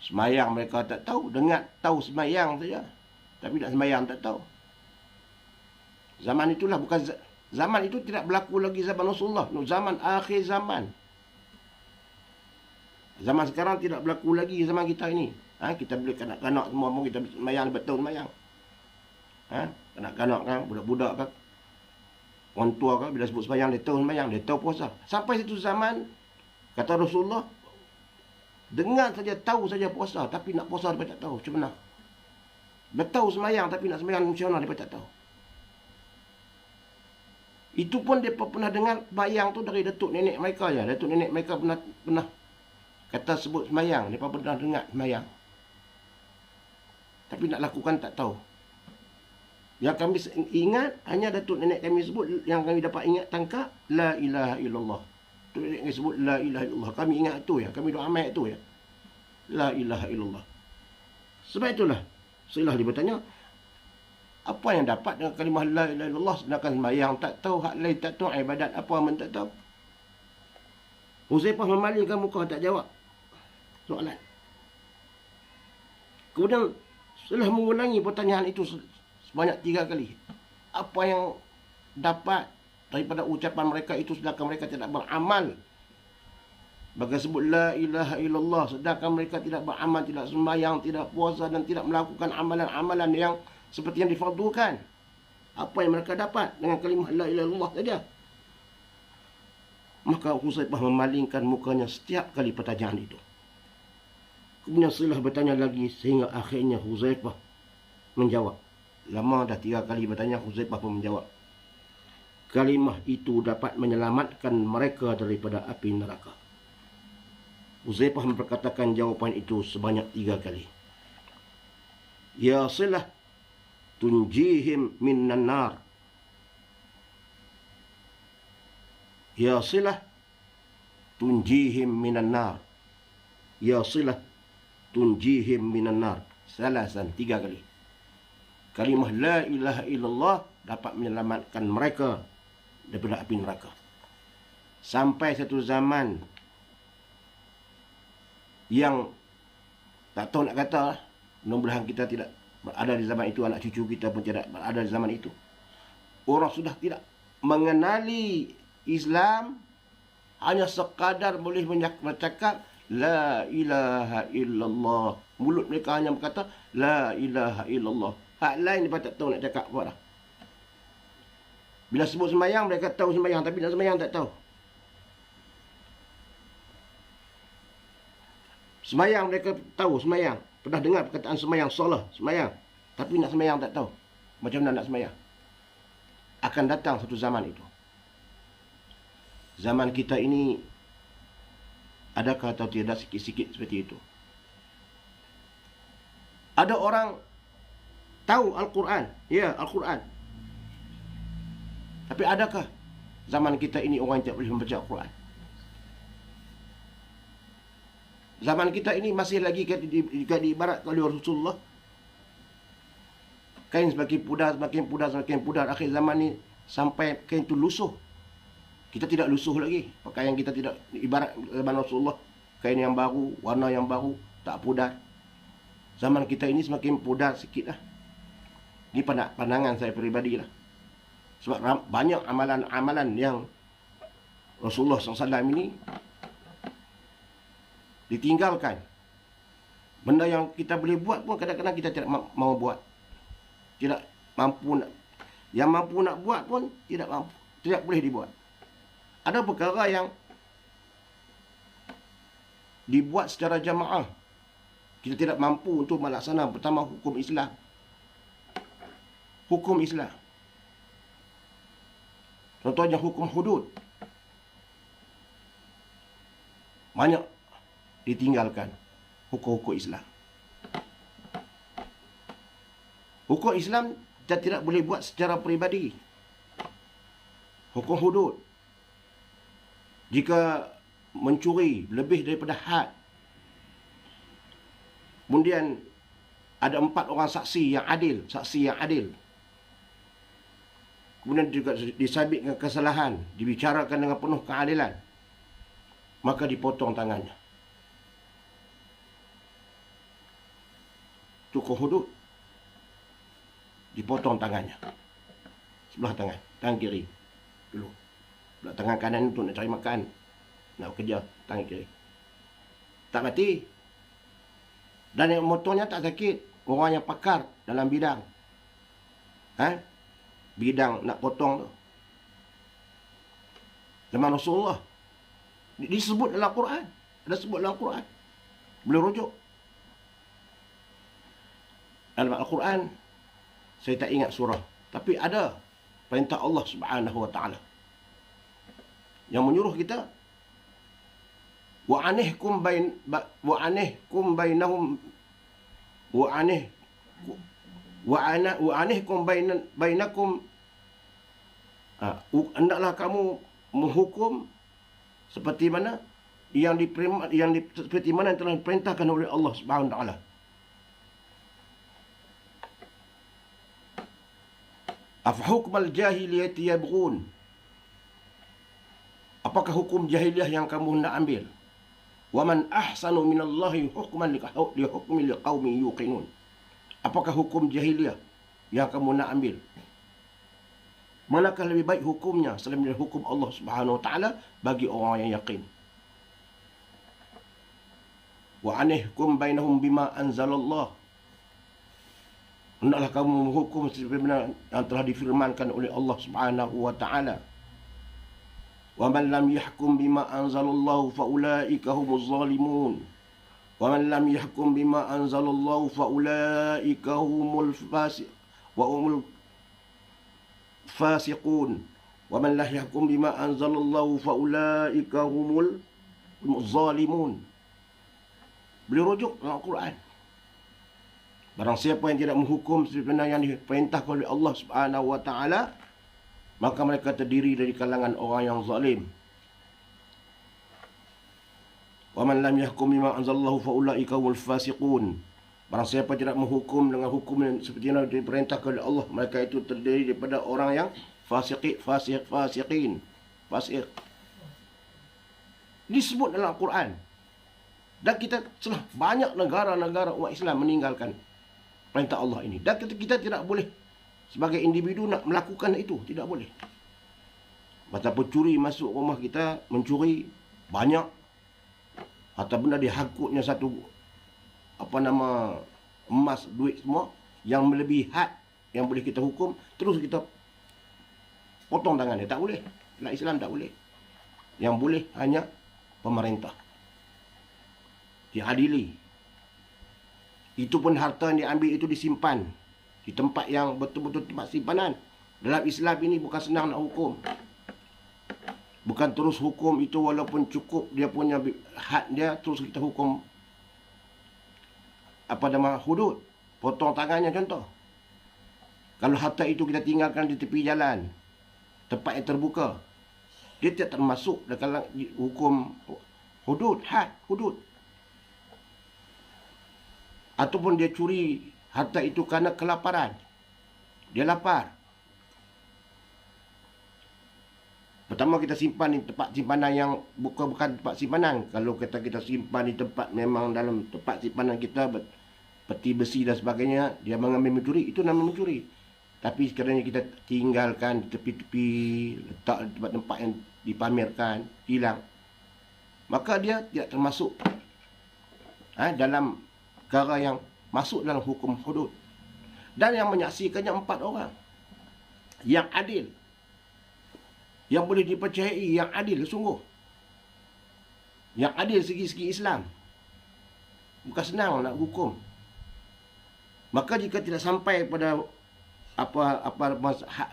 semayang mereka tak tahu, dengar tahu semayang saja, tapi nak semayang tak tahu. Zaman itulah bukan zaman itu tidak berlaku lagi zaman Rasulullah, zaman akhir zaman. Zaman sekarang tidak berlaku lagi zaman kita ini. Kita boleh kanak-kanak semua pun kita semayang betul semayang. Kanak-kanak kan, budak-budak kan, orang tua kan, bila sebut semayang, dia tahu semayang, dia tahu puasa. Sampai satu zaman, kata Rasulullah, dengar saja, tahu saja puasa, tapi nak puasa dia tak tahu macam mana. Dia tahu semayang, tapi nak semayang macam mana dia tak tahu. Itu pun dia pernah dengar semayang tu dari datuk nenek mereka je. Datuk nenek mereka pernah kata sebut semayang, dia pernah dengar semayang, tapi nak lakukan tak tahu. Yang kami ingat hanya datuk nenek kami sebut, yang kami dapat ingat tangkap la ilaha illallah. Datuk nenek kami sebut la ilaha illallah. Kami ingat tu ya, kami doa amal tu ya. La ilaha illallah. Sebab itulah Silah dia bertanya, apa yang dapat dengan kalimah la ilaha illallah sedangkan sembahyang tak tahu, hak lain tak tahu, ibadat apa pun tak tahu. Huzaifah memalingkan muka, tak jawab soalan. Kemudian Silah mengulangi pertanyaan itu sebanyak 3 kali. Apa yang dapat daripada ucapan mereka itu sedangkan mereka tidak beramal? Bagi sebut la ilaha illallah sedangkan mereka tidak beramal, tidak sembahyang, tidak puasa dan tidak melakukan amalan-amalan yang seperti yang difardukan. Apa yang mereka dapat dengan kalimah la ilaha illallah saja? Maka Huzaifah memalingkan mukanya setiap kali pertanyaan itu. Kemudian Silah bertanya lagi sehingga akhirnya Huzaifah menjawab. Lama dah 3 kali bertanya, Huzaifah pun menjawab. Kalimah itu dapat menyelamatkan mereka daripada api neraka. Huzaifah memperkatakan jawapan itu sebanyak 3 kali. Ya Silah, tunjihim minan nar. Ya Silah, tunjihim minan nar. Ya Silah, tunjihim minan nar. Salasan, 3 kali. Kalimah la ilaha illallah dapat menyelamatkan mereka daripada api neraka. Sampai satu zaman yang tak tahu nak kata, mudah-mudahan kita tidak berada di zaman itu, anak cucu kita pun tidak berada di zaman itu. Orang sudah tidak mengenali Islam, hanya sekadar boleh bercakap la ilaha illallah. Mulut mereka hanya berkata la ilaha illallah. Hak lain mereka tak tahu nak cakap apa dah. Bila sebut sembahyang, mereka tahu sembahyang, tapi nak sembahyang tak tahu. Sembahyang mereka tahu sembahyang, pernah dengar perkataan sembahyang, solah, sembahyang, tapi nak sembahyang tak tahu macam mana nak sembahyang. Akan datang satu zaman itu. Zaman kita ini adakah atau tidak sikit-sikit seperti itu. Ada orang tahu Al-Quran, ya Al-Quran, tapi adakah zaman kita ini orang yang tak boleh membaca Al-Quran? Zaman kita ini masih lagi diibarat oleh Rasulullah, kain semakin pudar, semakin pudar, semakin pudar. Akhir zaman ni sampai kain itu lusuh. Kita tidak lusuh lagi. Pakaian kita tidak ibarat zaman Rasulullah, kain yang baru, warna yang baru, tak pudar. Zaman kita ini semakin pudar sikit lah. Ini pandangan saya peribadi lah. Sebab banyak amalan-amalan yang Rasulullah SAW ini ditinggalkan. Benda yang kita boleh buat pun kadang-kadang kita tidak mau buat. Tidak mampu nak. Yang mampu nak buat pun tidak mampu. Tidak boleh dibuat. Ada perkara yang dibuat secara jamaah. Kita tidak mampu untuk melaksanakan. Pertama, hukum Islam. Hukum Islam. Contohnya hukum hudud. Banyak ditinggalkan hukum-hukum Islam. Hukum Islam kita tidak boleh buat secara peribadi. Hukum hudud. Jika mencuri lebih daripada had, kemudian ada 4 orang saksi yang adil, kemudian juga disabitkan kesalahan, dibicarakan dengan penuh keadilan, maka dipotong tangannya. Cukup hudud, dipotong tangannya. Sebelah tangan kiri dulu. Sebelah tangan kanan untuk nak cari makan, nak kerja, tangan kiri. Tak mati. Dan yang motornya tak sakit. Orang yang pakar dalam bidang. Bidang nak potong tu. Zaman Rasulullah. Disebut dalam Quran. Ada sebut dalam Quran. Boleh rujuk. Dalam Al-Quran, saya tak ingat surah. Tapi ada perintah Allah Subhanahu Wa Taala yang menyuruh kita wa'anihkum bainakum, hendaklah kamu menghukum seperti mana seperti mana yang telah diperintahkan oleh Allah Subhanahu Wa Taala. Afahukmal jahiliyati yabghun. Apakah hukum jahiliyah yang kamu hendak ambil? Wa man ahsanu minallahi hukman lihukmi liqaumin yuqinun. Apakah hukum jahiliyah yang kamu nak ambil? Manakah lebih baik hukumnya selain dari hukum Allah Subhanahu Wa Taala bagi orang yang yakin? Wa anihkum bainahum bima anzalallah. Hendaklah kamu menghukum sebagaimana yang telah difirmankan oleh Allah Subhanahu Wa Taala. Wa man lam yahkum bima anzalallahu fa ulaika humuz zalimun. Wa man lam yahkum bima anzalallahu fa ulaika humul fasiqun. Wa man la yahkum bima anzalallahu fa ulaika humul zalimun. Boleh rujuk dalam Al-Quran. Barang siapa yang tidak menghukum sebenarnya yang diperintahkan oleh Allah Subhanahu Wa Taala, maka mereka terdiri dari kalangan orang yang zalim. Wa man lam yahkum bima anzalallahu fa ulaika humul fasiqun. Barang siapa tidak menghukum dengan hukum yang seperti yang diperintahkan oleh Allah, mereka itu terdiri daripada orang yang fasiqin. Disebut dalam Al-Quran. Dan kita telah banyak negara-negara umat Islam meninggalkan perintah Allah ini. Dan kita tidak boleh sebagai individu nak melakukan itu. Tidak boleh. Mata pencuri masuk rumah kita, mencuri banyak. Harta benda dihangkutnya satu emas, duit semua yang melebihi had yang boleh kita hukum, terus kita potong tangan dia. Tak boleh. Dalam Islam tak boleh. Yang boleh hanya pemerintah. Diadili. Itu pun harta yang diambil itu disimpan di tempat yang betul-betul tempat simpanan. Dalam Islam ini bukan senang nak hukum. Bukan terus hukum itu walaupun cukup dia punya had dia, terus kita hukum hudud. Potong tangannya contoh. Kalau harta itu kita tinggalkan di tepi jalan, tempat yang terbuka, dia tidak termasuk dalam hukum hudud, had, hudud. Ataupun dia curi harta itu kerana kelaparan. Dia lapar. Pertama kita simpan di tempat simpanan yang bukan tempat simpanan. Kalau kita simpan di tempat memang dalam tempat simpanan kita, peti besi dan sebagainya, dia mengambil mencuri, itu namanya mencuri. Tapi sekiranya kita tinggalkan di tepi-tepi, letak di tempat-tempat yang dipamerkan, hilang, maka dia tidak termasuk dalam perkara yang masuk dalam hukum hudud. Dan yang menyaksikannya 4 orang yang adil, yang boleh dipercayai, yang adil sungguh, yang adil segi-segi Islam. Bukan senang nak hukum. Maka jika tidak sampai pada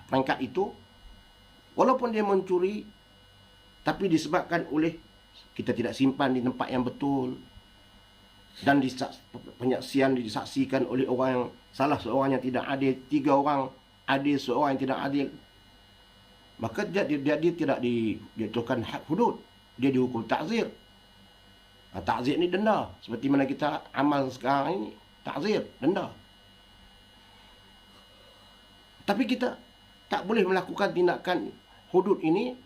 peringkat itu, walaupun dia mencuri, tapi disebabkan oleh kita tidak simpan di tempat yang betul, dan penyaksian disaksikan oleh orang yang salah, seorang yang tidak adil, 3 orang adil, seorang yang tidak adil, maka dia tidak dijatuhkan had hudud, dia dihukum ta'zir. Ta'zir ni denda, seperti mana kita amal sekarang ini, ta'zir, denda. Tapi kita tak boleh melakukan tindakan hudud ini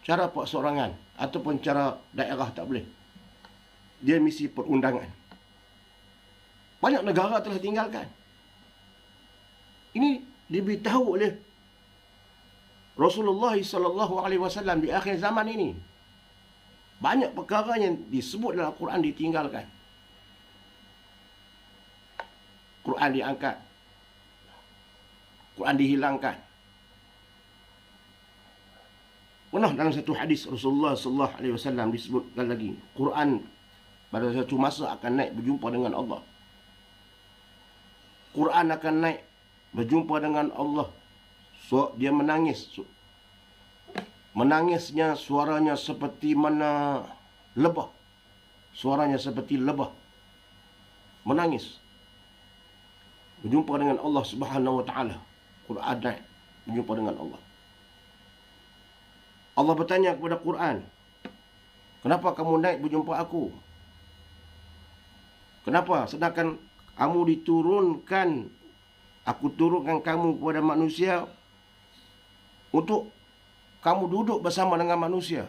cara perseorangan ataupun cara daerah, tak boleh. Dia mesti perundangan. Banyak negara telah tinggalkan. Ini diberitahu oleh Rasulullah SAW di akhir zaman ini. Banyak perkara yang disebut dalam Quran ditinggalkan. Quran diangkat, Quran dihilangkan. Pernah dalam satu hadis Rasulullah SAW disebutkan lagi, Quran pada satu masa akan naik berjumpa dengan Allah. Quran akan naik berjumpa dengan Allah. Dia menangis. Menangisnya suaranya seperti mana lebah. Suaranya seperti lebah. Menangis. Berjumpa dengan Allah Subhanahu wa taala. Quran naik berjumpa dengan Allah. Allah bertanya kepada Quran, kenapa kamu naik berjumpa aku? Kenapa? Sedangkan kamu diturunkan, aku turunkan kamu kepada manusia untuk kamu duduk bersama dengan manusia.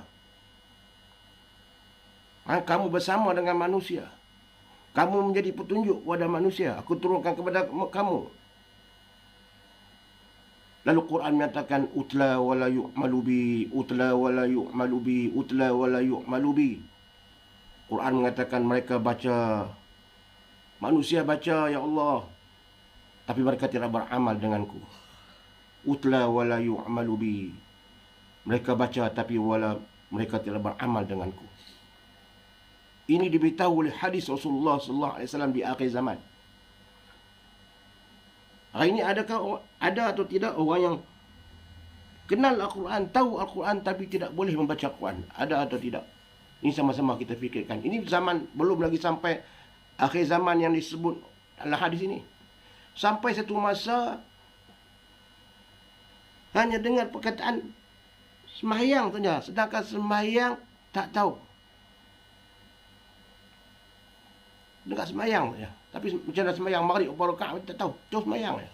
Kamu bersama dengan manusia. Kamu menjadi petunjuk kepada manusia. Aku turunkan kepada kamu. Lalu Quran menyatakan utla wala yu'malu bi, utla wala yu'malu bi, utla wala yu'malu bi. Quran mengatakan mereka baca, manusia baca ya Allah, tapi mereka tidak beramal denganku. Utla wala yu'malu bi. Mereka baca tapi mereka tidak beramal denganku. Ini diberitahu oleh hadis Rasulullah SAW di akhir zaman. Hari ini ada atau tidak orang yang kenal Al-Quran, tahu Al-Quran tapi tidak boleh membaca Al-Quran? Ada atau tidak? Ini sama-sama kita fikirkan. Ini zaman belum lagi sampai akhir zaman yang disebut dalam hadis ini. Sampai satu masa hanya dengar perkataan sembahyang saja, sedangkan sembahyang tak tahu. Dengar sembahyang saja, tapi macam mana sembahyang maghrib berapa rakaat tak tahu. Terus sembahyang ya.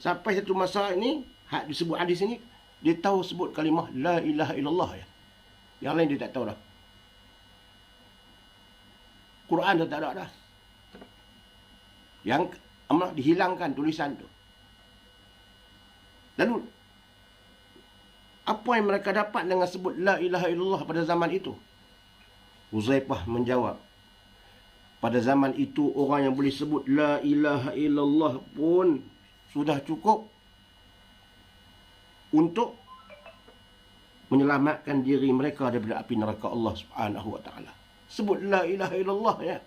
Sampai satu masa ini disebut hadis ini, dia tahu sebut kalimah la ilaha illallah ya. Yang lain dia tak tahu dah. Quran dah tak ada dah. Yang amat dihilangkan tulisan tu. Lalu apa yang mereka dapat dengan sebut la ilaha illallah pada zaman itu? Huzaifah menjawab, pada zaman itu orang yang boleh sebut la ilaha illallah pun sudah cukup untuk menyelamatkan diri mereka daripada api neraka Allah Subhanahu wa taala. Sebut la ilaha illallah ya,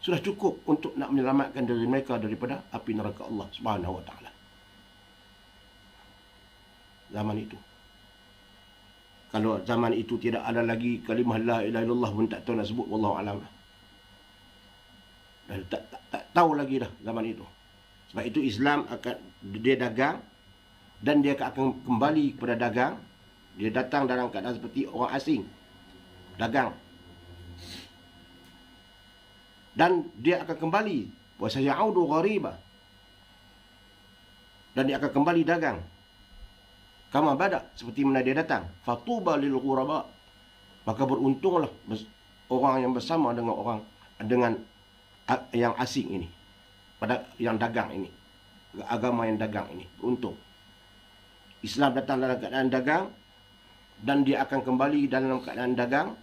sudah cukup untuk nak menyelamatkan diri mereka daripada api neraka Allah Subhanahu wa taala. Zaman itu. Kalau zaman itu tidak ada lagi kalimah la ilaha illallah pun tak tahu nak sebut, wallahu alam. Tak tahu lagi dah zaman itu. Sebab itu Islam akan dia dagang dan dia akan kembali kepada dagang. Dia datang dalam keadaan seperti orang asing. Dagang. Dan dia akan kembali wa sayaudu ghariba. Dan dia akan kembali dagang. Kama bada, seperti mana dia datang. Fatuba lil ghuraba. Maka beruntunglah orang yang bersama dengan yang asing ini, pada yang dagang ini. agama yang dagang ini. Beruntung. Islam datang dalam keadaan dagang, dan dia akan kembali dalam keadaan dagang.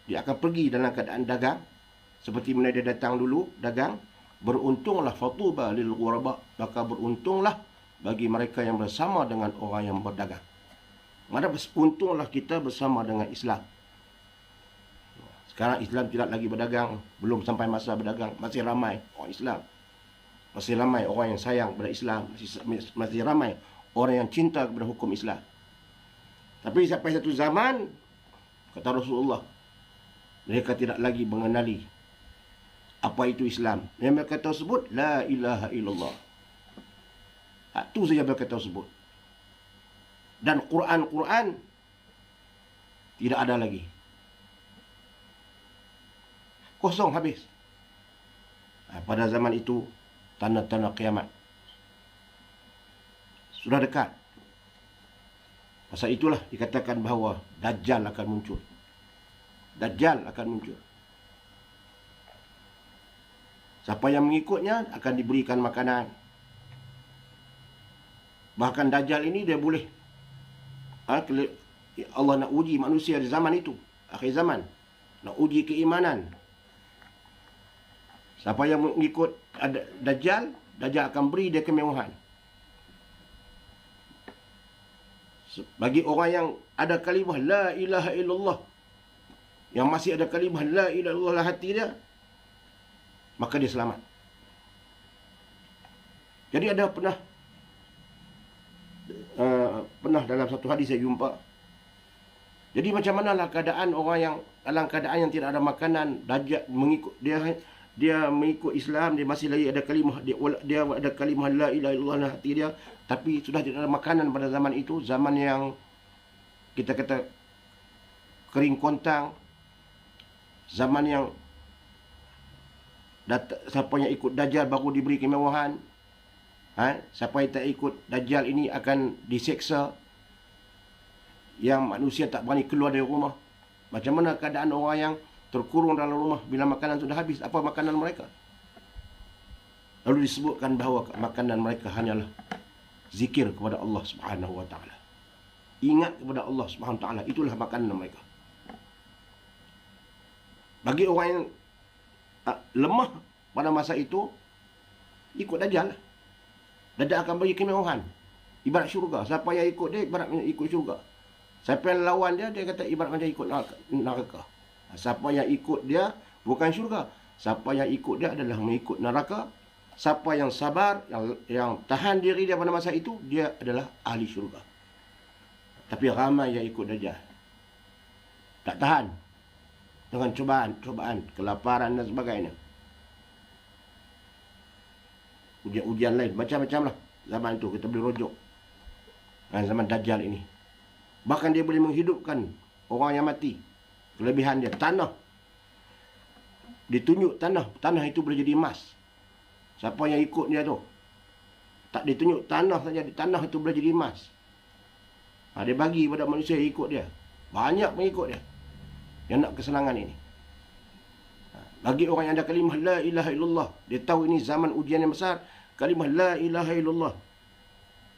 Dia akan pergi dalam keadaan dagang. Seperti mana dia datang dulu, dagang. Beruntunglah fatuba lil ghuraba. Maka beruntunglah bagi mereka yang bersama dengan orang yang berdagang. Maka beruntunglah kita bersama dengan Islam. Sekarang Islam tidak lagi berdagang. Belum sampai masa berdagang. Masih ramai orang Islam. Masih ramai orang yang sayang kepada Islam. Masih ramai orang yang cinta kepada hukum Islam. Tapi sampai satu zaman, kata Rasulullah, mereka tidak lagi mengenali apa itu Islam. Yang mereka tahu sebut, La ilaha illallah. Itu saja mereka tahu sebut. Dan Quran tidak ada lagi. Kosong habis. Pada zaman itu, tanda-tanda kiamat sudah dekat. Masa itulah dikatakan bahawa Dajjal akan muncul. Dajjal akan muncul. Siapa yang mengikutnya akan diberikan makanan. Bahkan Dajjal ini dia boleh, Allah nak uji manusia di zaman itu, akhir zaman. Nak uji keimanan. Siapa yang mengikut Dajjal, Dajjal akan beri dia kemewahan. Bagi orang yang ada kalimah La ilaha illallah, yang masih ada kalimah La ilaha illallah dalam hati dia, maka dia selamat. Jadi ada pernah dalam satu hadis saya jumpa. Jadi macam manalah keadaan orang yang dalam keadaan yang tidak ada makanan, Dajjal mengikut dia mengikut Islam, dia masih lagi ada kalimah, dia ada kalimah La ilaha illallah dalam hati dia, tapi sudah tidak ada makanan pada zaman itu, zaman yang kita kata kering kontang, zaman yang siapa yang ikut Dajjal baru diberi kemewahan. Siapa yang tak ikut Dajjal ini akan diseksa, yang manusia tak berani keluar dari rumah. Macam mana keadaan orang yang terkurung dalam rumah bila makanan sudah habis? Apa makanan mereka? Lalu disebutkan bahawa makanan mereka hanyalah zikir kepada Allah Subhanahu wa taala. Ingat kepada Allah Subhanahu wa taala, itulah makanan mereka. Bagi orang yang lemah pada masa itu, ikut Dajjal. Dajjal akan bagi kemewahan. Ibarat syurga. Siapa yang ikut dia, ibarat ikut syurga. Siapa yang lawan dia, dia kata ibarat macam ikut neraka. Siapa yang ikut dia, bukan syurga. Siapa yang ikut dia adalah mengikut neraka. Siapa yang sabar, yang tahan diri dia pada masa itu, dia adalah ahli syurga. Tapi ramai yang ikut Dajjal. Tak tahan. Dengan cobaan, kelaparan dan sebagainya. Ujian-ujian lain, macam-macam lah. Zaman itu kita boleh rujuk. Zaman Dajjal ini. Bahkan dia boleh menghidupkan orang yang mati. Kelebihan dia, tanah. Ditunjuk tanah itu boleh jadi emas. Siapa yang ikut dia tu? Tak ditunjuk tanah saja, tanah itu boleh jadi emas. Dia bagi pada manusia yang ikut dia. Banyak pengikut dia yang nak kesenangan ini. Bagi orang yang ada kalimah La ilaha illallah, dia tahu ini zaman ujian yang besar, kalimah La ilaha illallah,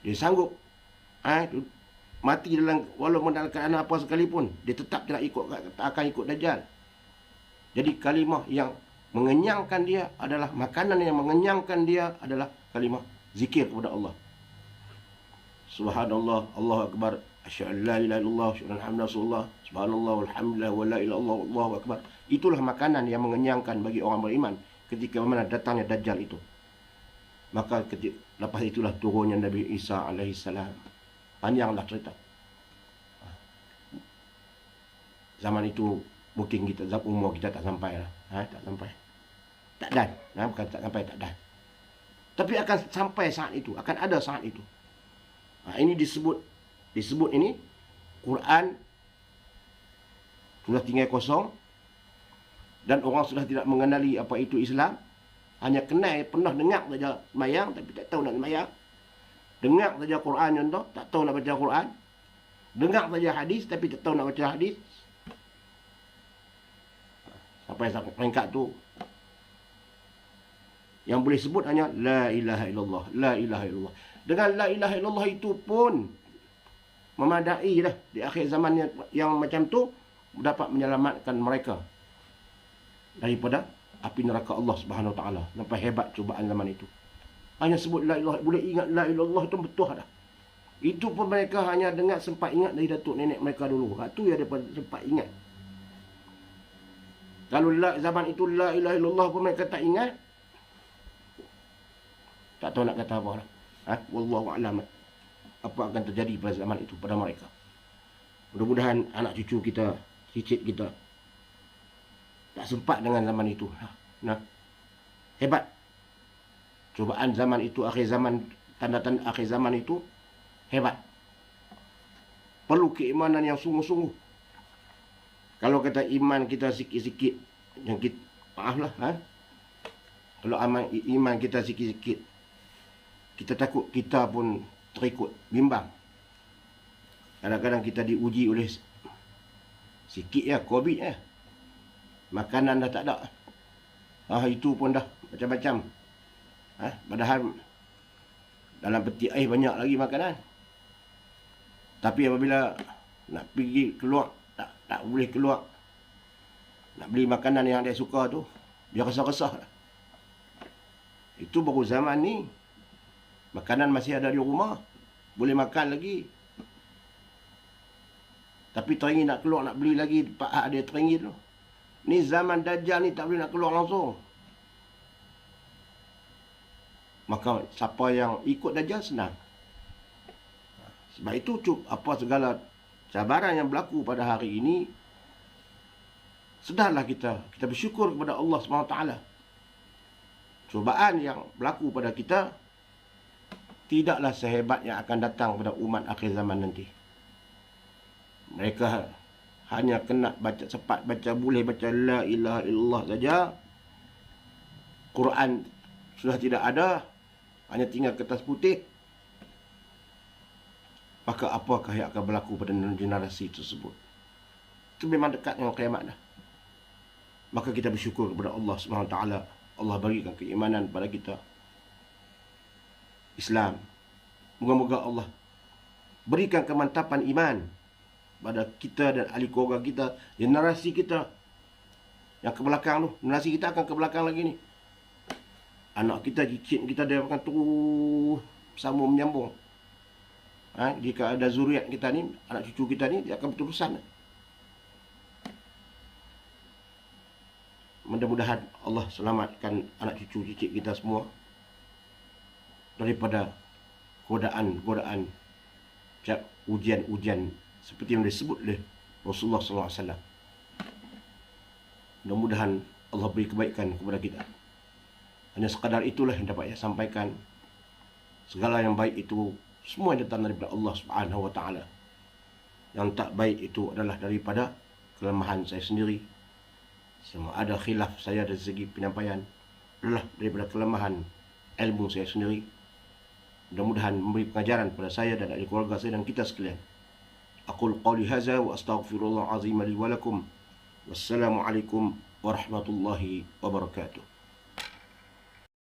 dia sanggup mati dalam, walaupun dalam keadaan apa sekalipun, dia tetap tidak akan ikut Dajjal. Jadi kalimah yang mengenyangkan dia adalah, makanan yang mengenyangkan dia adalah kalimah zikir kepada Allah. Subhanallah, Allahu Akbar, asyhadu an la ilaha illallah, asyhadu anna Muhammadan rasulullah, subhanallah walhamdulillah wa la ilaha illallah, Allahu Akbar. Itulah makanan yang mengenyangkan bagi orang beriman ketika mana datangnya Dajjal itu. Maka lepas itulah turunnya Nabi Isa alaihissalam. Panjanglah cerita. Zaman itu mungkin umur kita tak sampai lah. Tak sampai. Tak dan. Bukan tak sampai, tak dan. Tapi akan sampai saat itu. Akan ada saat itu. Ini disebut ini Quran sudah tinggal kosong, dan orang sudah tidak mengenali apa itu Islam. Hanya pernah dengar saja semayang, tapi tak tahu nak semayang. Dengar saja Quran contoh, tak tahu nak baca Quran. Dengar saja hadis, tapi tak tahu nak baca hadis. Sampai peringkat tu, Yang boleh sebut hanya la ilaha illallah, la ilaha illallah. Dengan la ilaha illallah itu pun memadai dah di akhir zaman yang macam tu dapat menyelamatkan mereka daripada api neraka Allah Subhanahu Wa Taala. Nampak hebat cubaan zaman itu. Hanya sebut la ilaha, boleh ingat la ilallah itu betul dah. Itu pun mereka hanya dengar sempat ingat dari datuk nenek mereka dulu. Itu yang mereka sempat ingat. Kalau zaman itu la ilaha illallah pun mereka tak ingat, tak tahu nak kata apa lah. Wallahu a'lam. Apa akan terjadi pada zaman itu pada mereka. Mudah-mudahan anak cucu kita, cicit kita tak sempat dengan zaman itu. Nah, hebat. Cubaan zaman itu, akhir zaman, tanda-tanda akhir zaman itu hebat. Perlu keimanan yang sungguh-sungguh. Kalau kata iman kita sikit-sikit, yang kita, maaflah, kalau iman kita sikit-sikit, kita takut kita pun terikut, bimbang. Kadang-kadang kita diuji oleh sikit ya, COVID ya. Makanan dah tak ada. Itu pun dah macam-macam. Padahal dalam peti air banyak lagi makanan. Tapi apabila nak pergi keluar, tak boleh keluar. Nak beli makanan yang dia suka tu, dia resah-resah. Itu baru zaman ni. Makanan masih ada di rumah, boleh makan lagi. Tapi teringin nak keluar, nak beli lagi, Pak dia teringin tu. Ni zaman Dajjal ni tak boleh nak keluar langsung. Maka siapa yang ikut Dajjal senang. Sebab itu apa segala cabaran yang berlaku pada hari ini, sedarlah kita bersyukur kepada Allah SWT. Cubaan yang berlaku pada kita tidaklah sehebat yang akan datang pada umat akhir zaman nanti. Mereka hanya kena baca cepat, boleh baca la ilaha illallah saja. Quran sudah tidak ada, hanya tinggal kertas putih. Maka apakah yang akan berlaku pada generasi tersebut? Itu memang dekat dengan kiamat dah. Maka kita bersyukur kepada Allah SWT. Allah berikan keimanan pada kita, Islam. Moga-moga Allah berikan kemantapan iman pada kita dan ahli keluarga kita, generasi kita yang ke belakang tu. Generasi kita akan ke belakang lagi ni. Anak kita, cicit kita, dia akan terus sambung menyambung. Jika ada zuriat kita ni, anak cucu kita ni, dia akan berterusan. Mudah-mudahan Allah selamatkan anak cucu cicit kita semua daripada godaan-godaan, ujian-ujian seperti yang disebut oleh Rasulullah SAW. Mudah-mudahan Allah beri kebaikan kepada kita. Hanya sekadar itulah yang dapat saya sampaikan. Segala yang baik itu semua datang daripada Allah Subhanahu Wa Taala. Yang tak baik itu adalah daripada kelemahan saya sendiri. Semua ada khilaf saya dari segi penyampaian adalah daripada kelemahan ilmu saya sendiri. Mudah-mudahan memberi pengajaran kepada saya dan ahli keluarga saya dan kita sekalian. Aqul qawli hadza wa astaghfirullah azim li wa lakum. Wassalamualaikum warahmatullahi wabarakatuh.